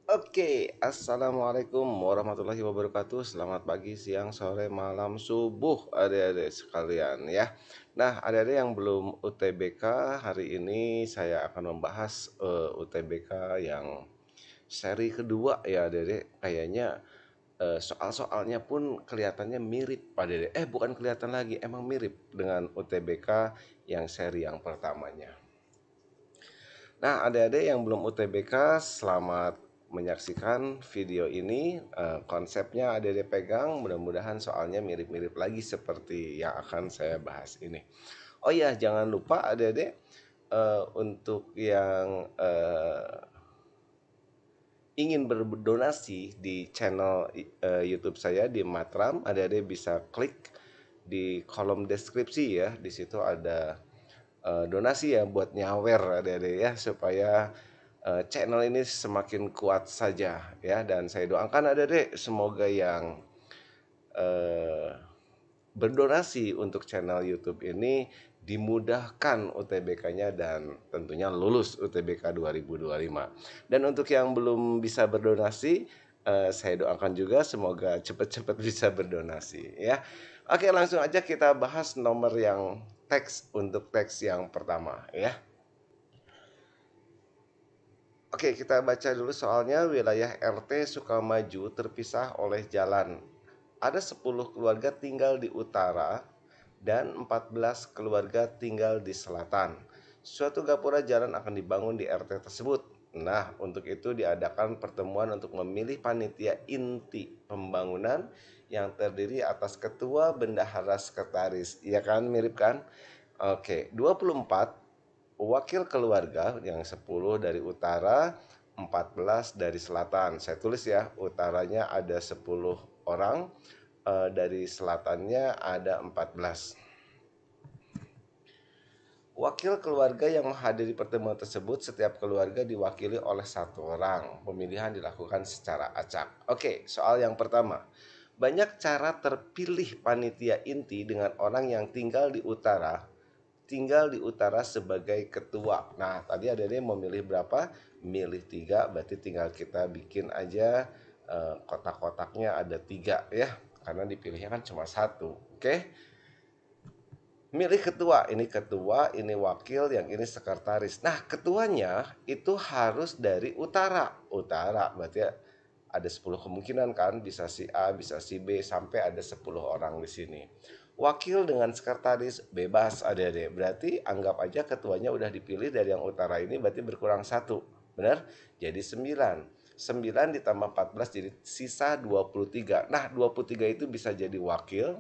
Oke, assalamualaikum warahmatullahi wabarakatuh. Selamat pagi, siang, sore, malam, subuh, adik-adik sekalian ya. Nah, adik-adik yang belum UTBK, hari ini saya akan membahas UTBK yang seri kedua ya, adik-adik. Kayaknya soal-soalnya pun kelihatannya mirip, adik-adik. Bukan kelihatan lagi, emang mirip dengan UTBK yang seri yang pertamanya. Nah, adik-adik yang belum UTBK, selamat menyaksikan video ini. Konsepnya adik-adik pegang, mudah-mudahan soalnya mirip-mirip lagi seperti yang akan saya bahas ini. Oh iya, jangan lupa adik-adik untuk yang ingin berdonasi di channel YouTube saya di Matram, adik-adik bisa klik di kolom deskripsi ya. Di situ ada donasi ya buat nyawer adik-adik ya supaya channel ini semakin kuat saja ya, dan saya doakan adik-adik semoga yang eh, berdonasi untuk channel YouTube ini dimudahkan UTBK-nya dan tentunya lulus UTBK 2025. Dan untuk yang belum bisa berdonasi, saya doakan juga semoga cepat-cepat bisa berdonasi ya. Oke, langsung aja kita bahas nomor yang teks untuk teks yang pertama ya. Oke, kita baca dulu soalnya. Wilayah RT Sukamaju terpisah oleh jalan. Ada 10 keluarga tinggal di utara dan 14 keluarga tinggal di selatan. Suatu gapura jalan akan dibangun di RT tersebut. Nah, untuk itu diadakan pertemuan untuk memilih panitia inti pembangunan yang terdiri atas ketua, bendahara, sekretaris. Iya kan, mirip kan? Oke, 24 wakil keluarga, yang 10 dari utara, 14 dari selatan. Saya tulis ya, utaranya ada 10 orang, dari selatannya ada 14. Wakil keluarga yang menghadiri pertemuan tersebut, setiap keluarga diwakili oleh satu orang. Pemilihan dilakukan secara acak. Oke, soal yang pertama. Banyak cara terpilih panitia inti dengan orang yang tinggal di utara sebagai ketua. Nah, tadi ada memilih berapa? Milih 3, berarti tinggal kita bikin aja kotak-kotaknya ada 3 ya, karena dipilihnya kan cuma satu. Oke, milih ketua, ini wakil, yang ini sekretaris. Nah, ketuanya itu harus dari utara berarti ada 10 kemungkinan kan, bisa si A, bisa si B, sampai ada 10 orang di sini. Wakil dengan sekretaris bebas adik-adik. Berarti anggap aja ketuanya udah dipilih dari yang utara ini, berarti berkurang satu. Benar? Jadi 9. 9 ditambah 14 jadi sisa 23. Nah, 23 itu bisa jadi wakil.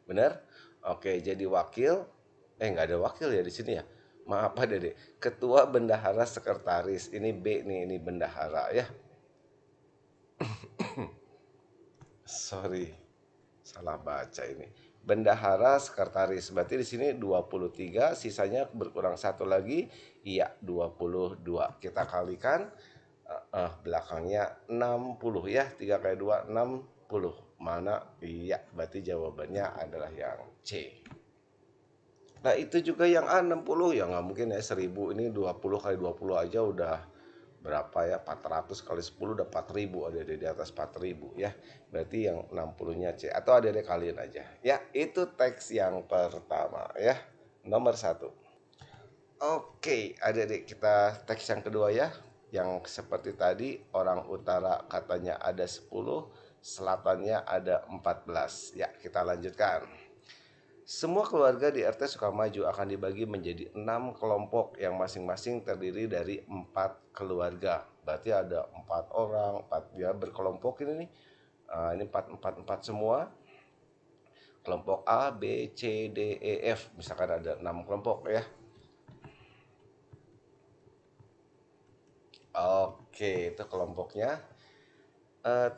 Benar? Oke, jadi wakil. Nggak ada wakil ya di sini ya. Maaf ada deh. Ketua, bendahara, sekretaris. Ini B nih, ini bendahara ya. Sorry, salah baca ini. Bendahara, sekretaris. Berarti di sini 23, sisanya berkurang satu lagi. Iya, 22. Kita kalikan belakangnya 60 ya. 3 kali 2 60. Mana? Iya, berarti jawabannya adalah yang C. Nah, itu juga yang A 60 ya, nggak mungkin ya, 1000 ini 20 kali 20 aja udah berapa ya, 400 kali 10 udah 4000, ada di atas 4000 ya. Berarti yang 60-nya C, atau ada kalian aja. Ya, itu teks yang pertama ya. Nomor satu. Oke, adik-adik, kita teks yang kedua ya. Yang seperti tadi, orang utara katanya ada 10, selatannya ada 14. Ya, kita lanjutkan. Semua keluarga di RT Sukamaju akan dibagi menjadi 6 kelompok yang masing-masing terdiri dari 4 keluarga. Berarti ada 4 orang, 4 dia berkelompok ini nih. Ini 4 4 4 semua. Kelompok A, B, C, D, E, F. Misalkan ada 6 kelompok ya. Oke, itu kelompoknya.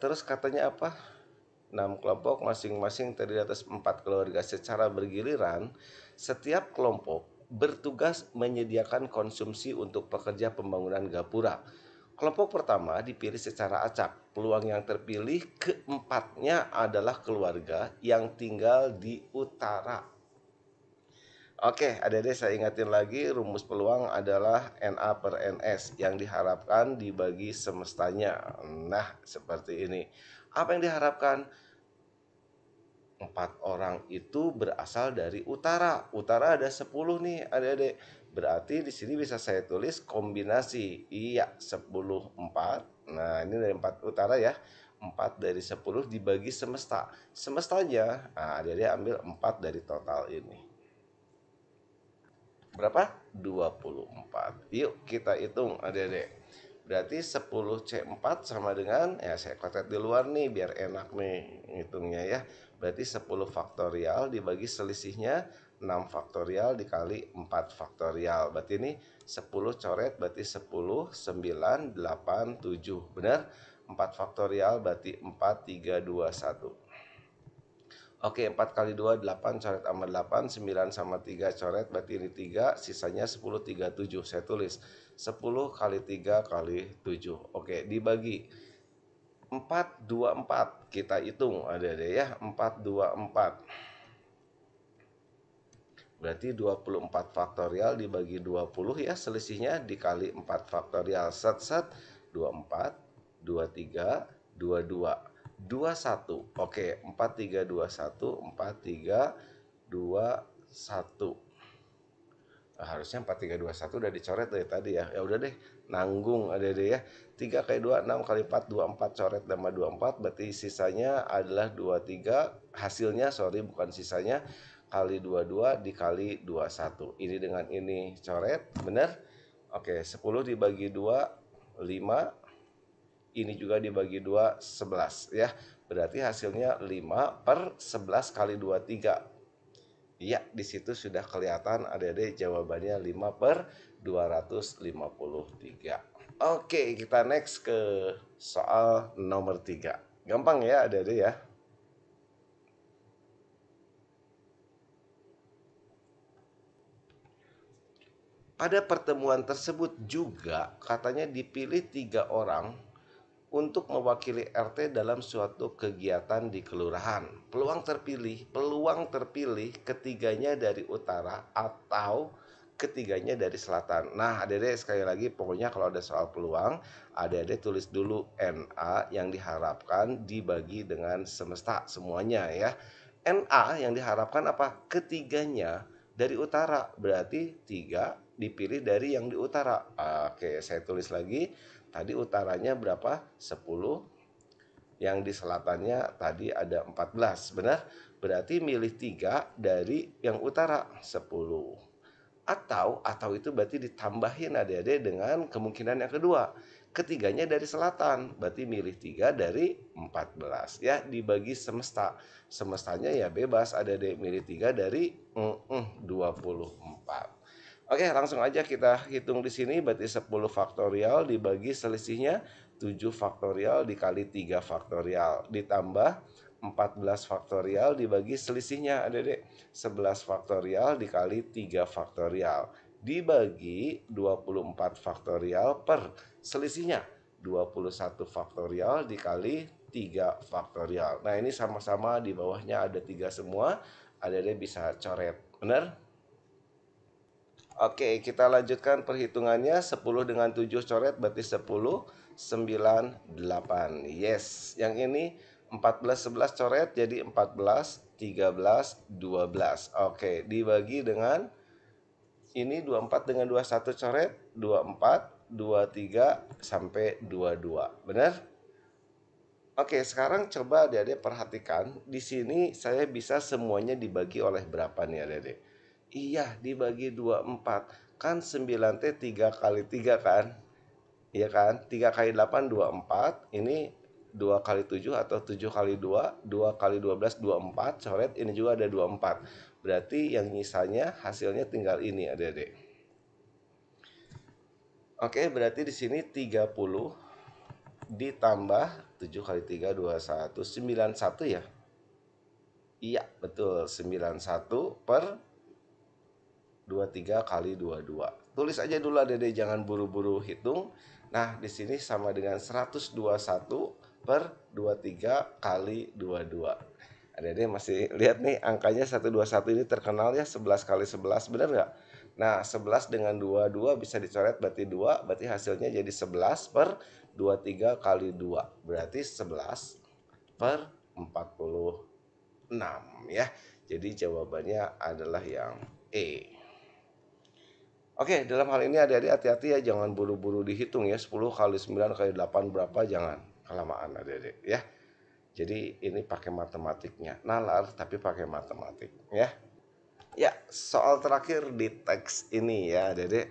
Terus katanya apa? 6 kelompok masing-masing terdiri atas 4 keluarga secara bergiliran. Setiap kelompok bertugas menyediakan konsumsi untuk pekerja pembangunan gapura. Kelompok pertama dipilih secara acak. Peluang yang terpilih keempatnya adalah keluarga yang tinggal di utara. Oke, adik-adik saya ingatin lagi rumus peluang adalah NA per NS yang diharapkan dibagi semestanya. Nah, seperti ini. Apa yang diharapkan? 4 orang itu berasal dari utara. Utara ada 10 nih, adik-adik. Berarti di sini bisa saya tulis kombinasi. Iya, 10 4. Nah, ini dari 4 utara ya. 4 dari 10 dibagi semesta. Semestanya, nah adik-adik ambil 4 dari total ini. Berapa? 24. Yuk kita hitung adik-adik. Berarti 10C4 sama dengan, ya saya kotet di luar nih biar enak nih hitungnya ya. Berarti 10 faktorial dibagi selisihnya 6 faktorial dikali 4 faktorial. Berarti ini 10 coret berarti 10, 9, 8, 7. Benar? 4 faktorial berarti 4, 3, 2, 1. Oke, 4 kali 2 8, coret sama 8, 9 sama 3 coret, berarti ini 3, sisanya 10, 3, 7. Saya tulis 10 kali 3 kali 7. Oke, dibagi 4, 2, 4. Kita hitung ada ya, 4, 2, 4. Berarti 24 faktorial dibagi 20 ya, selisihnya dikali 4 faktorial. Set, set, 24, 23, 22. 21. Oke, 4 3 2 1 4 3 2 1. Harusnya 4 3 2 1 udah dicoret dari tadi ya. Ya udah deh, nanggung ada deh ya. 3 kali 2 6 kali 4 24 coret tambah 24 berarti sisanya adalah 23. Hasilnya sorry bukan sisanya kali 22 dikali 21. Ini dengan ini coret, benar? Oke, 10 dibagi 2 5. Ini juga dibagi 2 11 ya. Berarti hasilnya 5 per 11 kali 23. Iya, di situ sudah kelihatan adik-adik jawabannya 5 per 253. Oke, kita next ke soal nomor 3. Gampang ya adik-adik ya. Pada pertemuan tersebut juga katanya dipilih 3 orang untuk mewakili RT dalam suatu kegiatan di kelurahan. Peluang terpilih ketiganya dari utara atau ketiganya dari selatan. Nah, adik-adik sekali lagi pokoknya kalau ada soal peluang, adik-adik tulis dulu NA yang diharapkan dibagi dengan semesta semuanya ya. NA yang diharapkan apa? Ketiganya dari utara, berarti 3 dipilih dari yang di utara. Oke, saya tulis lagi. Tadi utaranya berapa? 10. Yang di selatannya tadi ada 14. Benar? Berarti milih 3 dari yang utara, 10. Atau itu berarti ditambahin adik-adik dengan kemungkinan yang kedua. Ketiganya dari selatan, berarti milih 3 dari 14 ya, dibagi semesta. Semestanya ya bebas, adik-adik milih 3 dari 24. Oke, langsung aja kita hitung di sini berarti 10 faktorial dibagi selisihnya 7 faktorial dikali 3 faktorial ditambah 14 faktorial dibagi selisihnya adik-adik 11 faktorial dikali 3 faktorial dibagi 24 faktorial per selisihnya 21 faktorial dikali 3 faktorial. Nah, ini sama-sama di bawahnya ada 3 semua, adik-adik bisa coret. Benar? Oke, kita lanjutkan perhitungannya. 10 dengan 7 coret berarti 10, 9, 8. Yes, yang ini 14, 11 coret jadi 14, 13, 12. Oke, dibagi dengan ini 24 dengan 21 coret 24, 23 sampai 22. Benar? Oke, sekarang coba adik-adik perhatikan. Di sini saya bisa semuanya dibagi oleh berapa nih adik-adik? Iya, dibagi 24. Kan 9T 3 kali 3 kan? Iya kan? 3 kali 8, 24. Ini 2 kali 7 atau 7 kali 2. 2 kali 12, 24. Coret, ini juga ada 24. Berarti yang nyisanya hasilnya tinggal ini adik-adik. Oke, berarti di sini 30 ditambah 7 kali 3, 21, 91 ya? Iya, betul. 91 per 23 kali 22. Tulis aja dulu Dede, jangan buru-buru hitung. Nah, di sini sama dengan 121 per 23 kali 22. Adik-adik masih lihat nih angkanya 121 ini terkenal ya, 11 kali 11, bener nggak? Nah, 11 dengan 22 bisa dicoret berarti 2, berarti hasilnya jadi 11 per 23 kali 2. Berarti 11 per 46 ya. Jadi jawabannya adalah yang E. Oke, dalam hal ini adik-adik hati-hati ya, jangan buru-buru dihitung ya, 10 kali 9 kali 8 berapa, jangan kelamaan adik-adik ya. Jadi ini pakai matematiknya, nalar tapi pakai matematik ya. Ya, soal terakhir di teks ini ya adik-adik.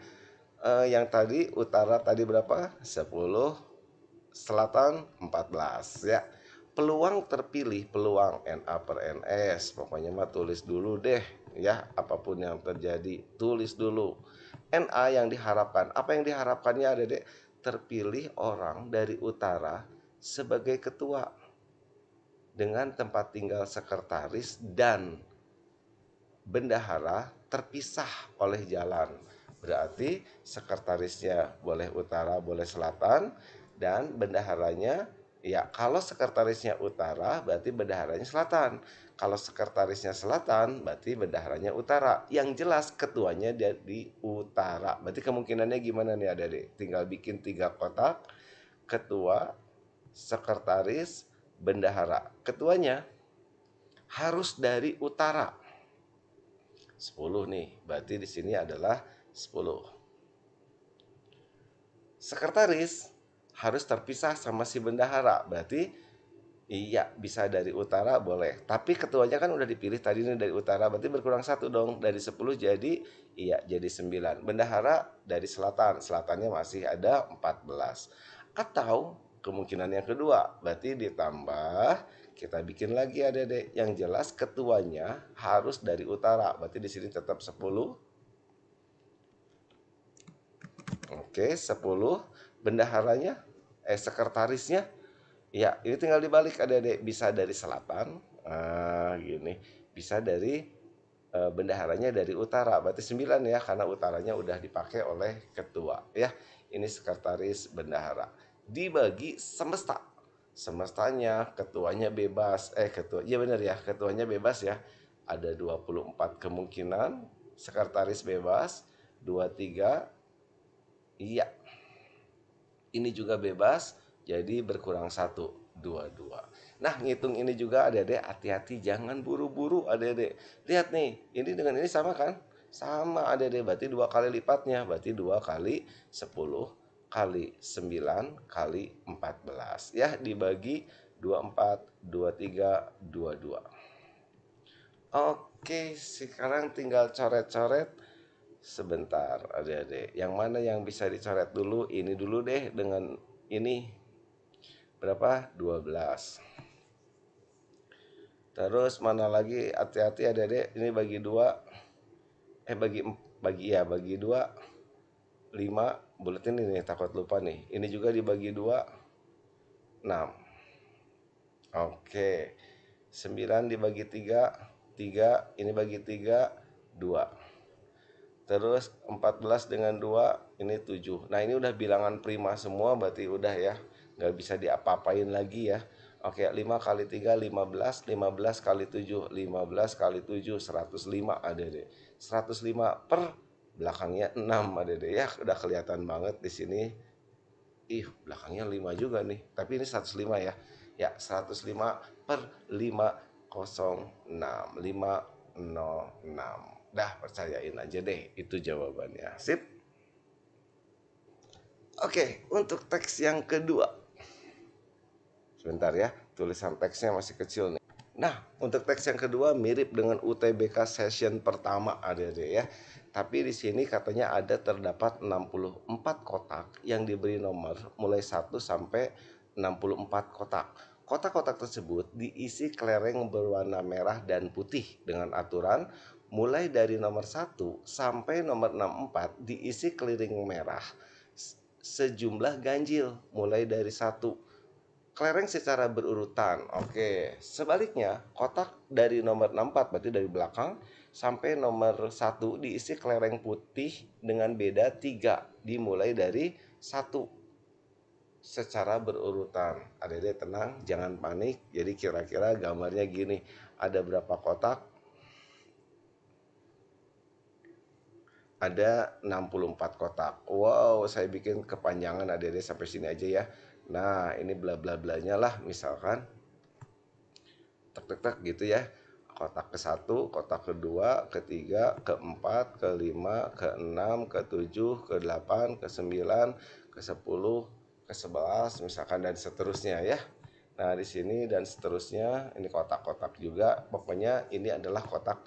Yang tadi utara tadi berapa? 10, selatan 14 ya. Peluang terpilih, peluang NA per NS, pokoknya mah tulis dulu deh ya, apapun yang terjadi tulis dulu. NA yang diharapkan, apa yang diharapkannya adik-adik? Terpilih orang dari utara sebagai ketua dengan tempat tinggal sekretaris dan bendahara terpisah oleh jalan. Berarti sekretarisnya boleh utara, boleh selatan, dan bendaharanya ya, kalau sekretarisnya utara berarti bendaharanya selatan. Kalau sekretarisnya selatan berarti bendaharanya utara. Yang jelas ketuanya di utara. Berarti kemungkinannya gimana nih adik-adik? Tinggal bikin 3 kotak. Ketua, sekretaris, bendahara. Ketuanya harus dari utara. 10 nih, berarti di sini adalah 10. Sekretaris harus terpisah sama si bendahara, berarti iya bisa dari utara boleh. Tapi ketuanya kan udah dipilih tadi nih dari utara, berarti berkurang 1 dong. Dari 10 jadi iya jadi 9. Bendahara dari selatan, selatannya masih ada 14. Atau kemungkinan yang kedua, berarti ditambah kita bikin lagi adik-adik. Yang jelas ketuanya harus dari utara. Berarti di sini tetap 10. Oke, 10. Bendaharanya sekretarisnya ya, ini tinggal dibalik adik-adik. Bisa dari selatan. Gini. Bisa dari bendaharanya dari utara. Berarti 9 ya, karena utaranya udah dipakai oleh ketua ya. Ini sekretaris bendahara. Dibagi semesta. Semestanya ketuanya bebas. Ketua. Iya benar ya, ketuanya bebas ya. Ada 24 kemungkinan. Sekretaris bebas 23. Iya, ini juga bebas, jadi berkurang 1, 22. Nah, ngitung ini juga adik-adik hati-hati, jangan buru-buru adik-adik. Lihat nih, ini dengan ini sama kan? Sama adik-adik, berarti 2 kali lipatnya, berarti 2 kali 10 kali 9 kali 14 ya, dibagi 24, 23, 22. Oke, sekarang tinggal coret-coret. Sebentar adik-adik, yang mana yang bisa dicoret dulu? Ini dulu deh, dengan ini berapa? 12. Terus mana lagi? Hati-hati adik-adik, ini bagi 2. Bagi bagi ya, bagi 2 5. Buletin ini takut lupa nih. Ini juga dibagi 2 6. Oke. 9 dibagi 3 3. Ini bagi 3 2. Terus 14 dengan 2 ini 7. Nah, ini udah bilangan prima semua, berarti udah ya, nggak bisa diapa-apain lagi ya. Oke, 5 kali 3 15. 15 kali 7 15 kali 7 105 ada deh. 105 per belakangnya 6 ada deh ya. Udah kelihatan banget di sini. Belakangnya 5 juga nih. Tapi ini 105 ya. Ya, 105 per 506. 506. Dah, percayain aja deh, itu jawabannya. Sip. Oke, untuk teks yang kedua. Sebentar ya, tulisan teksnya masih kecil nih. Nah, untuk teks yang kedua mirip dengan UTBK session pertama adik-adik ya. Tapi di sini katanya ada terdapat 64 kotak yang diberi nomor mulai 1 sampai 64 kotak. Kotak-kotak tersebut diisi kelereng berwarna merah dan putih dengan aturan mulai dari nomor 1 sampai nomor 64 diisi keliling merah sejumlah ganjil mulai dari 1. Kelereng secara berurutan. Oke, sebaliknya kotak dari nomor 64 berarti dari belakang sampai nomor 1 diisi kelereng putih dengan beda 3 dimulai dari 1 secara berurutan. Adik-adik tenang, jangan panik. Jadi kira-kira gambarnya gini. Ada berapa kotak? Ada 64 kotak. Wow, saya bikin kepanjangan adik-adik sampai sini aja ya. Nah, ini bla bla blanya lah misalkan. Tek tek tek gitu ya. Kotak ke satu, kotak kedua, ketiga, keempat, kelima, keenam, ketujuh, kedelapan, kesembilan, ke-10, ke-11 misalkan dan seterusnya ya. Nah, di sini dan seterusnya ini kotak-kotak juga. Pokoknya ini adalah kotak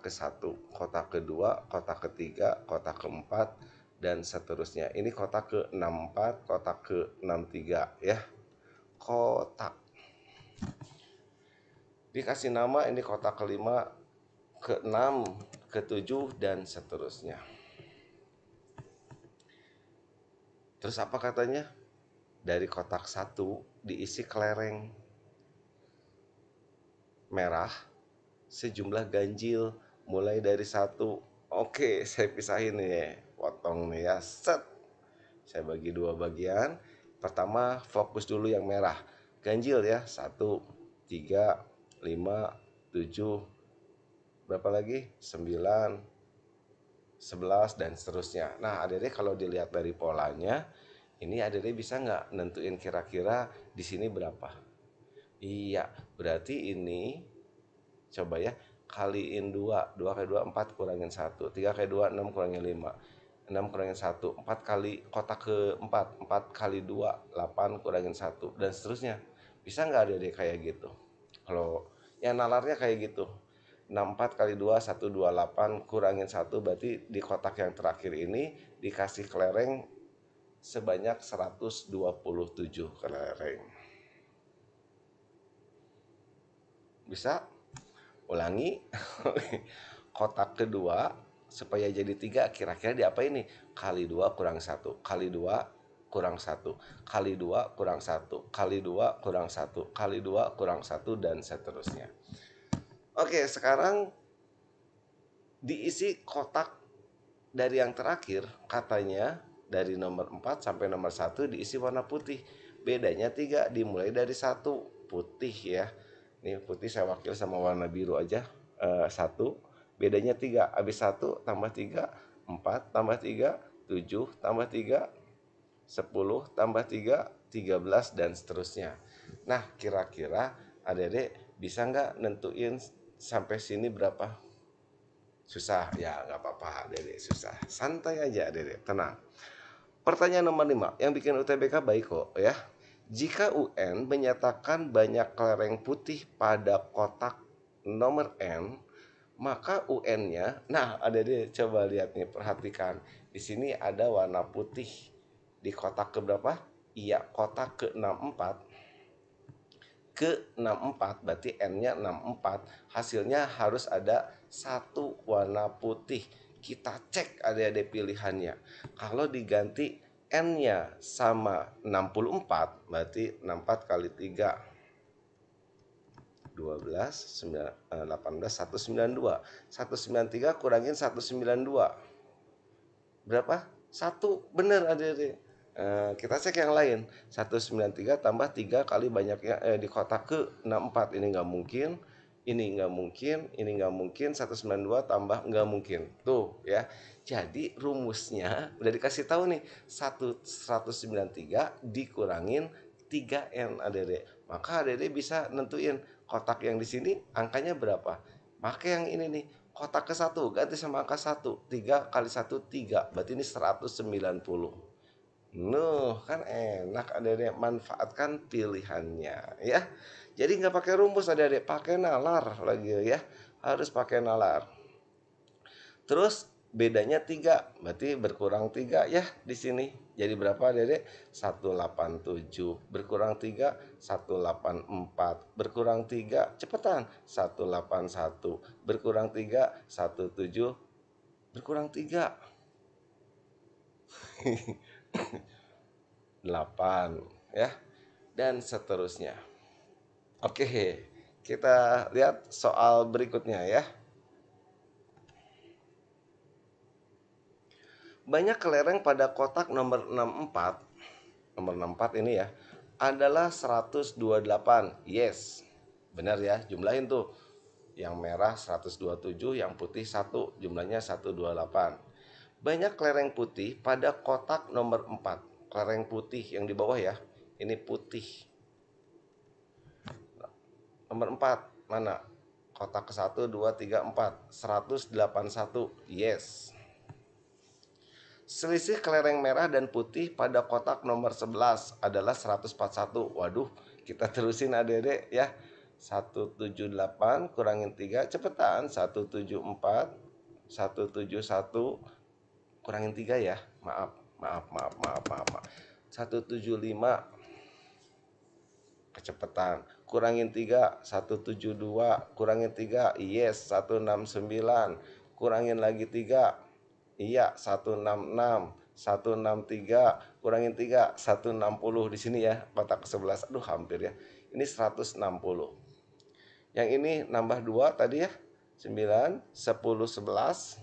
ke satu, kotak kedua, kotak ketiga, kotak keempat dan seterusnya. Ini kotak ke-64, kotak ke-63 ya. Kotak dikasih nama ini kotak kelima, keenam, ketujuh dan seterusnya. Terus apa katanya? Dari kotak satu diisi kelereng merah sejumlah ganjil mulai dari satu. Oke, saya pisahin nih, potong nih ya, set. Saya bagi dua bagian. Pertama fokus dulu yang merah. Ganjil ya, 1, 3, 5, 7, berapa lagi? 9, 11 dan seterusnya. Nah, adik-adik kalau dilihat dari polanya, ini adik-adik bisa nggak nentuin kira-kira di sini berapa? Iya, berarti ini coba ya, kaliin 2, 2 kali 2 4 kurangin 1, 3 kali 2 6 kurangin 5, 6 kurangin 1, 4 kali kotak ke 4, 4 kali 2 8 kurangin 1 dan seterusnya. Bisa nggak adik-adik kayak gitu? Kalau ya nalarnya kayak gitu. 64 kali 2 128 kurangin 1 berarti di kotak yang terakhir ini dikasih kelereng sebanyak 127 kelereng. Bisa? Ulangi. Kotak kedua supaya jadi 3 kira-kira di apa ini? Kali 2 kurang 1, kali 2 kurang 1, kali 2 kurang 1, kali 2 kurang 1, kali 2 kurang 1 dan seterusnya. Oke, sekarang diisi kotak dari yang terakhir, katanya dari nomor 4 sampai nomor 1 diisi warna putih. Bedanya 3, dimulai dari 1 putih ya. Ini putih saya wakil sama warna biru aja. 1, bedanya 3. Habis 1 tambah 3, 4 tambah 3, 7 tambah 3, 10 tambah 3, 13 dan seterusnya. Nah, kira-kira adik-adik bisa nggak nentuin sampai sini berapa? Susah ya, nggak apa-apa Dede, susah, santai aja Dede, tenang. Pertanyaan nomor 5 yang bikin UTBK baik kok ya. Jika UN menyatakan banyak kelereng putih pada kotak nomor N, maka UN-nya, nah Dede coba lihat nih, perhatikan di sini ada warna putih di kotak keberapa? Iya, kotak ke-64. Ke-64 berarti N-nya 64, hasilnya harus ada satu warna putih. Kita cek adik-adik pilihannya. Kalau diganti N-nya sama 64 berarti 64 kali 3 12 9, 18 192. 193 kurangin 192 berapa? 1, bener adik-adik. Kita cek yang lain. 193 tambah 3 kali banyaknya di kotak ke 64. Ini nggak mungkin, ini nggak mungkin, ini nggak mungkin. 192 tambah nggak mungkin. Tuh ya. Jadi rumusnya udah dikasih tahu nih. 193 dikurangin 3N adik-adik. Maka adik-adik bisa nentuin kotak yang di sini angkanya berapa. Pakai yang ini nih, kotak ke 1 ganti sama angka 1, 3 kali 1 3, berarti ini 190. Nuh, kan enak adik-adik, manfaatkan pilihannya ya. Jadi nggak pakai rumus adik-adik, pakai nalar lagi ya. Harus pakai nalar. Terus bedanya 3, berarti berkurang 3 ya di sini. Jadi berapa adik-adik? 187 berkurang 3, 184 berkurang 3, cepetan. 181 berkurang 3, 17 berkurang 3. 8 ya. Dan seterusnya. Oke, kita lihat soal berikutnya ya. Banyak kelereng pada kotak nomor 64. Nomor 64 ini ya adalah 128. Yes. Benar ya, jumlahin tuh. Yang merah 127, yang putih 1, jumlahnya 128. Banyak kelereng putih pada kotak nomor 4. Kelereng putih yang di bawah ya. Ini putih. Nomor 4 mana? Kotak ke 1, 2, 3, 4. 181. Yes. Selisih kelereng merah dan putih pada kotak nomor 11 adalah 141. Waduh, kita terusin adik-adik ya. 178 kurangin 3 cepetan. 174, 171 kurangin 3 ya. Maaf. 175 kecepatan. Kurangin 3, 172 kurangin 3. Yes, 169. Kurangin lagi 3. Iya, 166, 163, kurangin 3, 160 di sini ya, kotak ke-11. Aduh, hampir ya. Ini 160. Yang ini nambah 2 tadi ya. 9, 10, 11,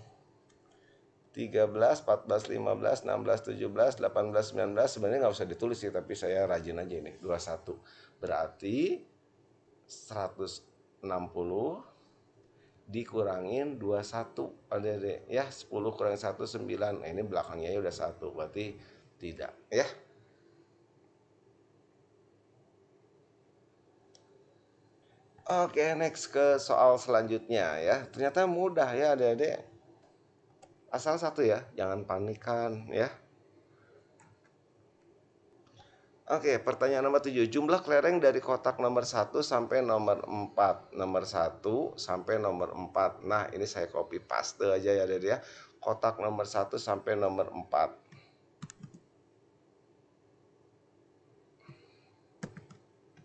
13, 14, 15, 16, 17, 18, 19. Sebenarnya nggak usah ditulis sih, tapi saya rajin aja ini. 21. Berarti 160 dikurangin 21 adik-adik ya. 10 kurang 1 9. Nah, ini belakangnya udah 1, berarti tidak ya. Oke, next ke soal selanjutnya ya. Ternyata mudah ya adik-adik. Asal satu ya, jangan panikan ya. Oke, pertanyaan nomor 7. Jumlah kelereng dari kotak nomor 1 sampai nomor 4. Nomor 1 sampai nomor 4. Nah, ini saya copy paste aja ya adik-adik ya. Kotak nomor 1 sampai nomor 4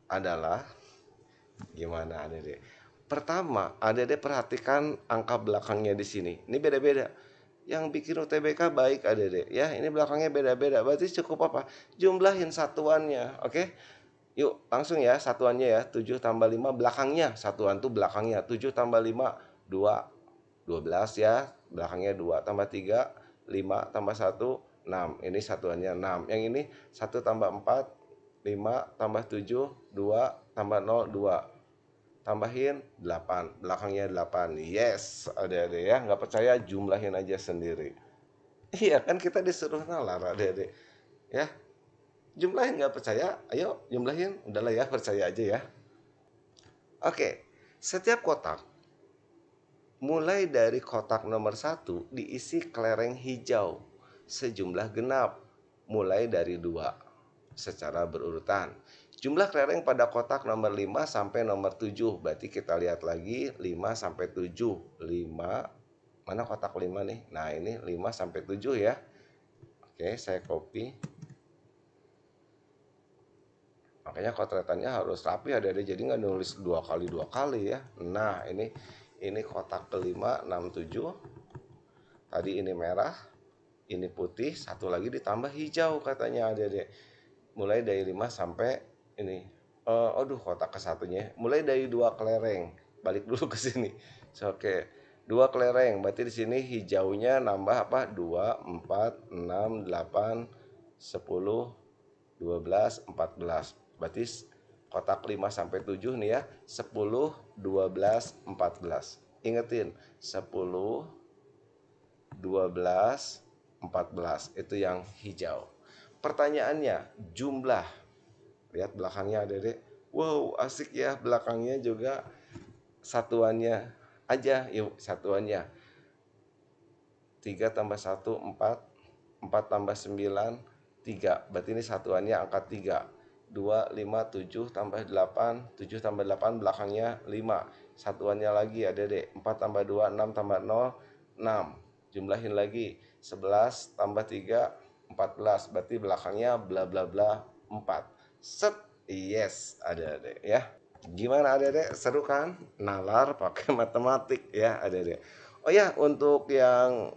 adalah gimana adik-adik? Pertama, adik-adik perhatikan angka belakangnya di sini. Ini beda-beda. Yang bikin UTBK baik adik-adik ya. Ini belakangnya beda-beda. Berarti cukup apa? Jumlahin satuannya. Oke. Yuk, langsung ya satuannya ya. 7 tambah 5 belakangnya. Satuan tuh belakangnya. 7 tambah 5 2. 12 ya. Belakangnya 2 tambah 3 5 tambah 1 6. Ini satuannya 6. Yang ini 1 tambah 4 5 tambah 7 2 tambah 0 2. Tambahin 8, belakangnya 8. Yes, adik-adik ya. Nggak percaya, jumlahin aja sendiri. Iya kan kita disuruh nalar adik-adik. Ya, jumlahin nggak percaya, ayo jumlahin. Udahlah ya, percaya aja ya. Oke, setiap kotak, mulai dari kotak nomor 1 diisi kelereng hijau sejumlah genap, mulai dari 2 secara berurutan. Jumlah kelereng pada kotak nomor 5 sampai nomor 7. Berarti kita lihat lagi 5 sampai 7. 5, mana kotak 5 nih? Nah, ini 5 sampai 7 ya. Oke, saya copy. Makanya kotretannya harus rapi ada jadi nggak nulis dua kali ya. Nah, ini kotak kelima 67. Tadi ini merah, ini putih, satu lagi ditambah hijau katanya adik-adik. Mulai dari 5 sampai ini. Aduh, kotak ke satunya. Mulai dari 2 kelereng. Balik dulu ke sini. Oke. 2 kelereng. Berarti di sini hijaunya nambah apa? 2, 4, 6, 8, 10, 12, 14. Berarti kotak 5 sampai 7 nih ya. 10, 12, 14. Ingetin, 10, 12, 14 itu yang hijau. Pertanyaannya, jumlah. Lihat belakangnya Dede. Wow, asik ya belakangnya juga satuannya aja. Yuk, satuannya. 3 tambah 1, 4. 4 tambah 9, 3. Berarti ini satuannya angka 3. 2, 5, 7 tambah 8. 7 tambah 8 belakangnya 5. Satuannya lagi ya Dede. 4 tambah 2, 6 tambah 0, 6. Jumlahin lagi. 11 tambah 3, 14. Berarti belakangnya bla bla bla 4. Set. Yes, adik-adik ya. Gimana adik-adik? Seru kan? Nalar pakai matematik ya adik-adik. Oh ya, untuk yang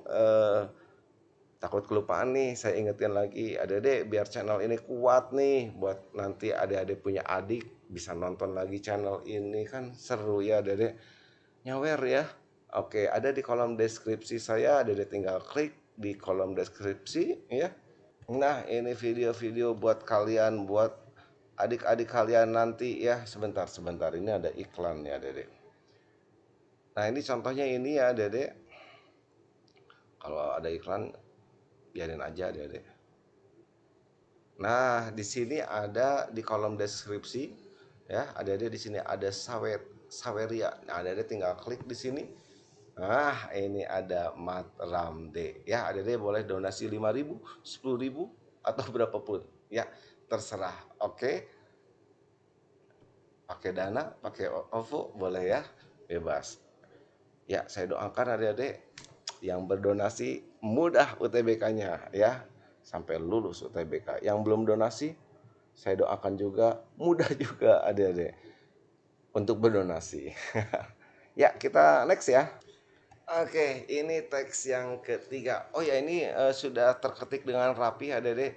takut kelupaan nih, saya ingetin lagi adik-adik biar channel ini kuat nih buat nanti adik-adik punya adik bisa nonton lagi channel ini kan seru ya adik-adik. Nyawer ya. Oke, ada di kolom deskripsi saya, adik-adik tinggal klik di kolom deskripsi ya. Nah, ini video-video buat kalian buat adik-adik kalian nanti ya. Sebentar ini ada iklan ya Dede. Nah ini contohnya ini ya Dede. Kalau ada iklan biarin aja Dede. Nah di sini ada di kolom deskripsi ya, Dede di sini ada Saweria. Nah Dede tinggal klik di sini. Nah ini ada Matramde ya, Dede boleh donasi 5.000, 10.000 atau berapapun ya, terserah. Oke, pakai Dana, pakai OVO boleh ya, bebas ya. Saya doakan adik-adik yang berdonasi mudah UTBK-nya ya, sampai lulus UTBK. Yang belum donasi, saya doakan juga mudah juga adik-adik untuk berdonasi. Ya, kita next ya. Oke, ini teks yang ketiga. Oh ya, ini sudah terketik dengan rapi adik-adik.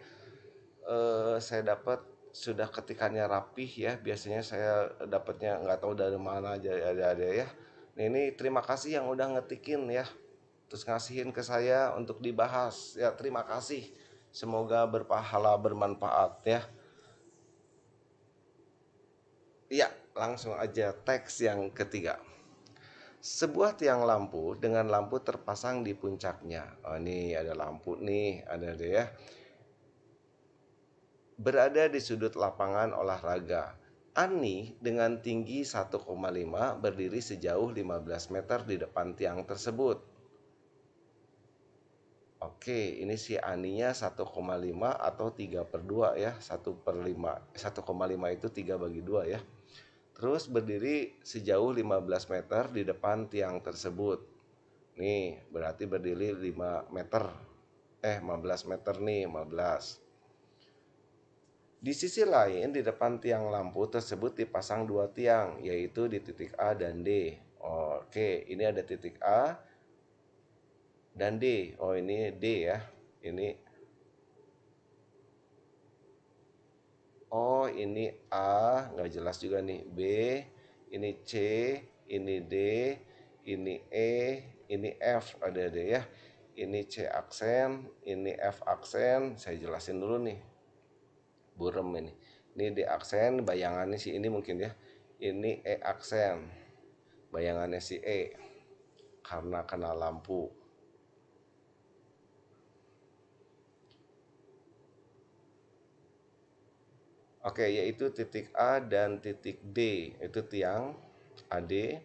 Saya dapat sudah ketikannya rapih ya. Biasanya saya dapatnya nggak tahu dari mana aja ada ya. Nah, ini terima kasih yang udah ngetikin ya, terus ngasihin ke saya untuk dibahas ya. Terima kasih, semoga berpahala bermanfaat ya. Iya, langsung aja teks yang ketiga. Sebuah tiang lampu dengan lampu terpasang di puncaknya. Oh, ini ada lampu nih, ada deh ya. Berada di sudut lapangan olahraga. Ani dengan tinggi 1,5 berdiri sejauh 15 meter di depan tiang tersebut. Oke, ini si Aninya 1,5 atau 3/2 ya. 1/5. 1,5 itu 3 bagi 2 ya. Terus berdiri sejauh 15 meter di depan tiang tersebut. Nih, berarti berdiri 5 meter. 15 meter nih, 15. Di sisi lain, di depan tiang lampu tersebut dipasang dua tiang, yaitu di titik A dan D. Oke, ini ada titik A dan D. Oh, ini D ya. Ini ini A, nggak jelas juga nih. B, ini C, ini D, ini E, ini F, ada ya. Ini C aksen, ini F aksen. Saya jelasin dulu nih. Burem ini D aksen, bayangannya si ini mungkin ya. Ini E aksen, bayangannya si E karena kena lampu. Oke, yaitu titik A dan titik D, itu tiang AD.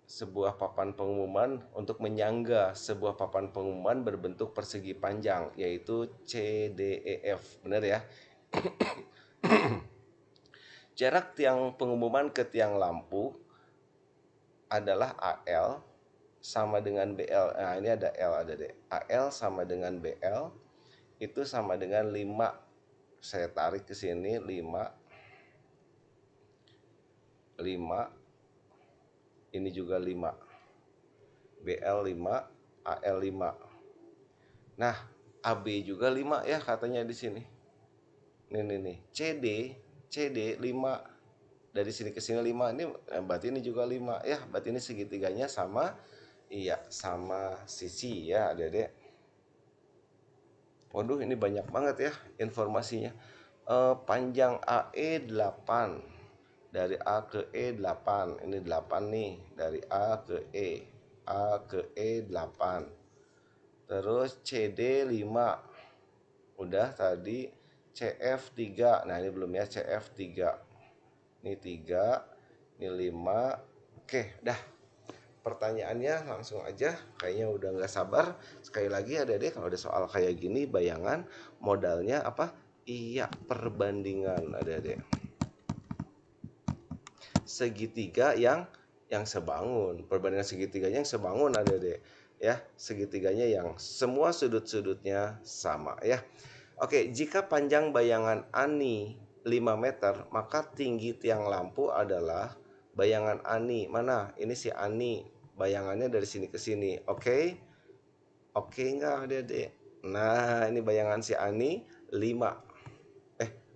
Sebuah papan pengumuman untuk menyangga sebuah papan pengumuman berbentuk persegi panjang, yaitu CDEF. Benar ya? Jarak tiang pengumuman ke tiang lampu adalah AL sama dengan BL. Nah, ini ada L, ada D. AL sama dengan BL itu sama dengan 5. Saya tarik ke sini 5. Ini juga 5. BL 5, AL 5. Nah, AB juga 5 ya katanya di sini. Nih. CD 5. Dari sini ke sini 5. Ini berarti ini juga 5 ya. Berarti ini segitiganya sama. Iya, sama sisi ya, Adik-adik. Waduh, ini banyak banget ya informasinya. Panjang AE 8. Dari A ke E 8. Ini 8 nih. Dari A ke E. A ke E 8. Terus CD 5. Udah tadi. CF 3. Nah, ini belum ya, CF 3. Ini 3. Ini 5. Oke, dah. Pertanyaannya langsung aja, kayaknya udah nggak sabar. Sekali lagi adik-adik, kalau ada soal kayak gini bayangan modalnya apa? Iya, perbandingan adik-adik. Segitiga yang sebangun, perbandingan segitiganya yang sebangun adik-adik ya. Segitiganya yang semua sudut-sudutnya sama ya. Oke, jika panjang bayangan Ani 5 meter, maka tinggi tiang lampu adalah bayangan Ani. Mana? Ini si Ani. Bayangannya dari sini ke sini. Oke? Oke enggak adik-adik? Nah, ini bayangan si Ani 5.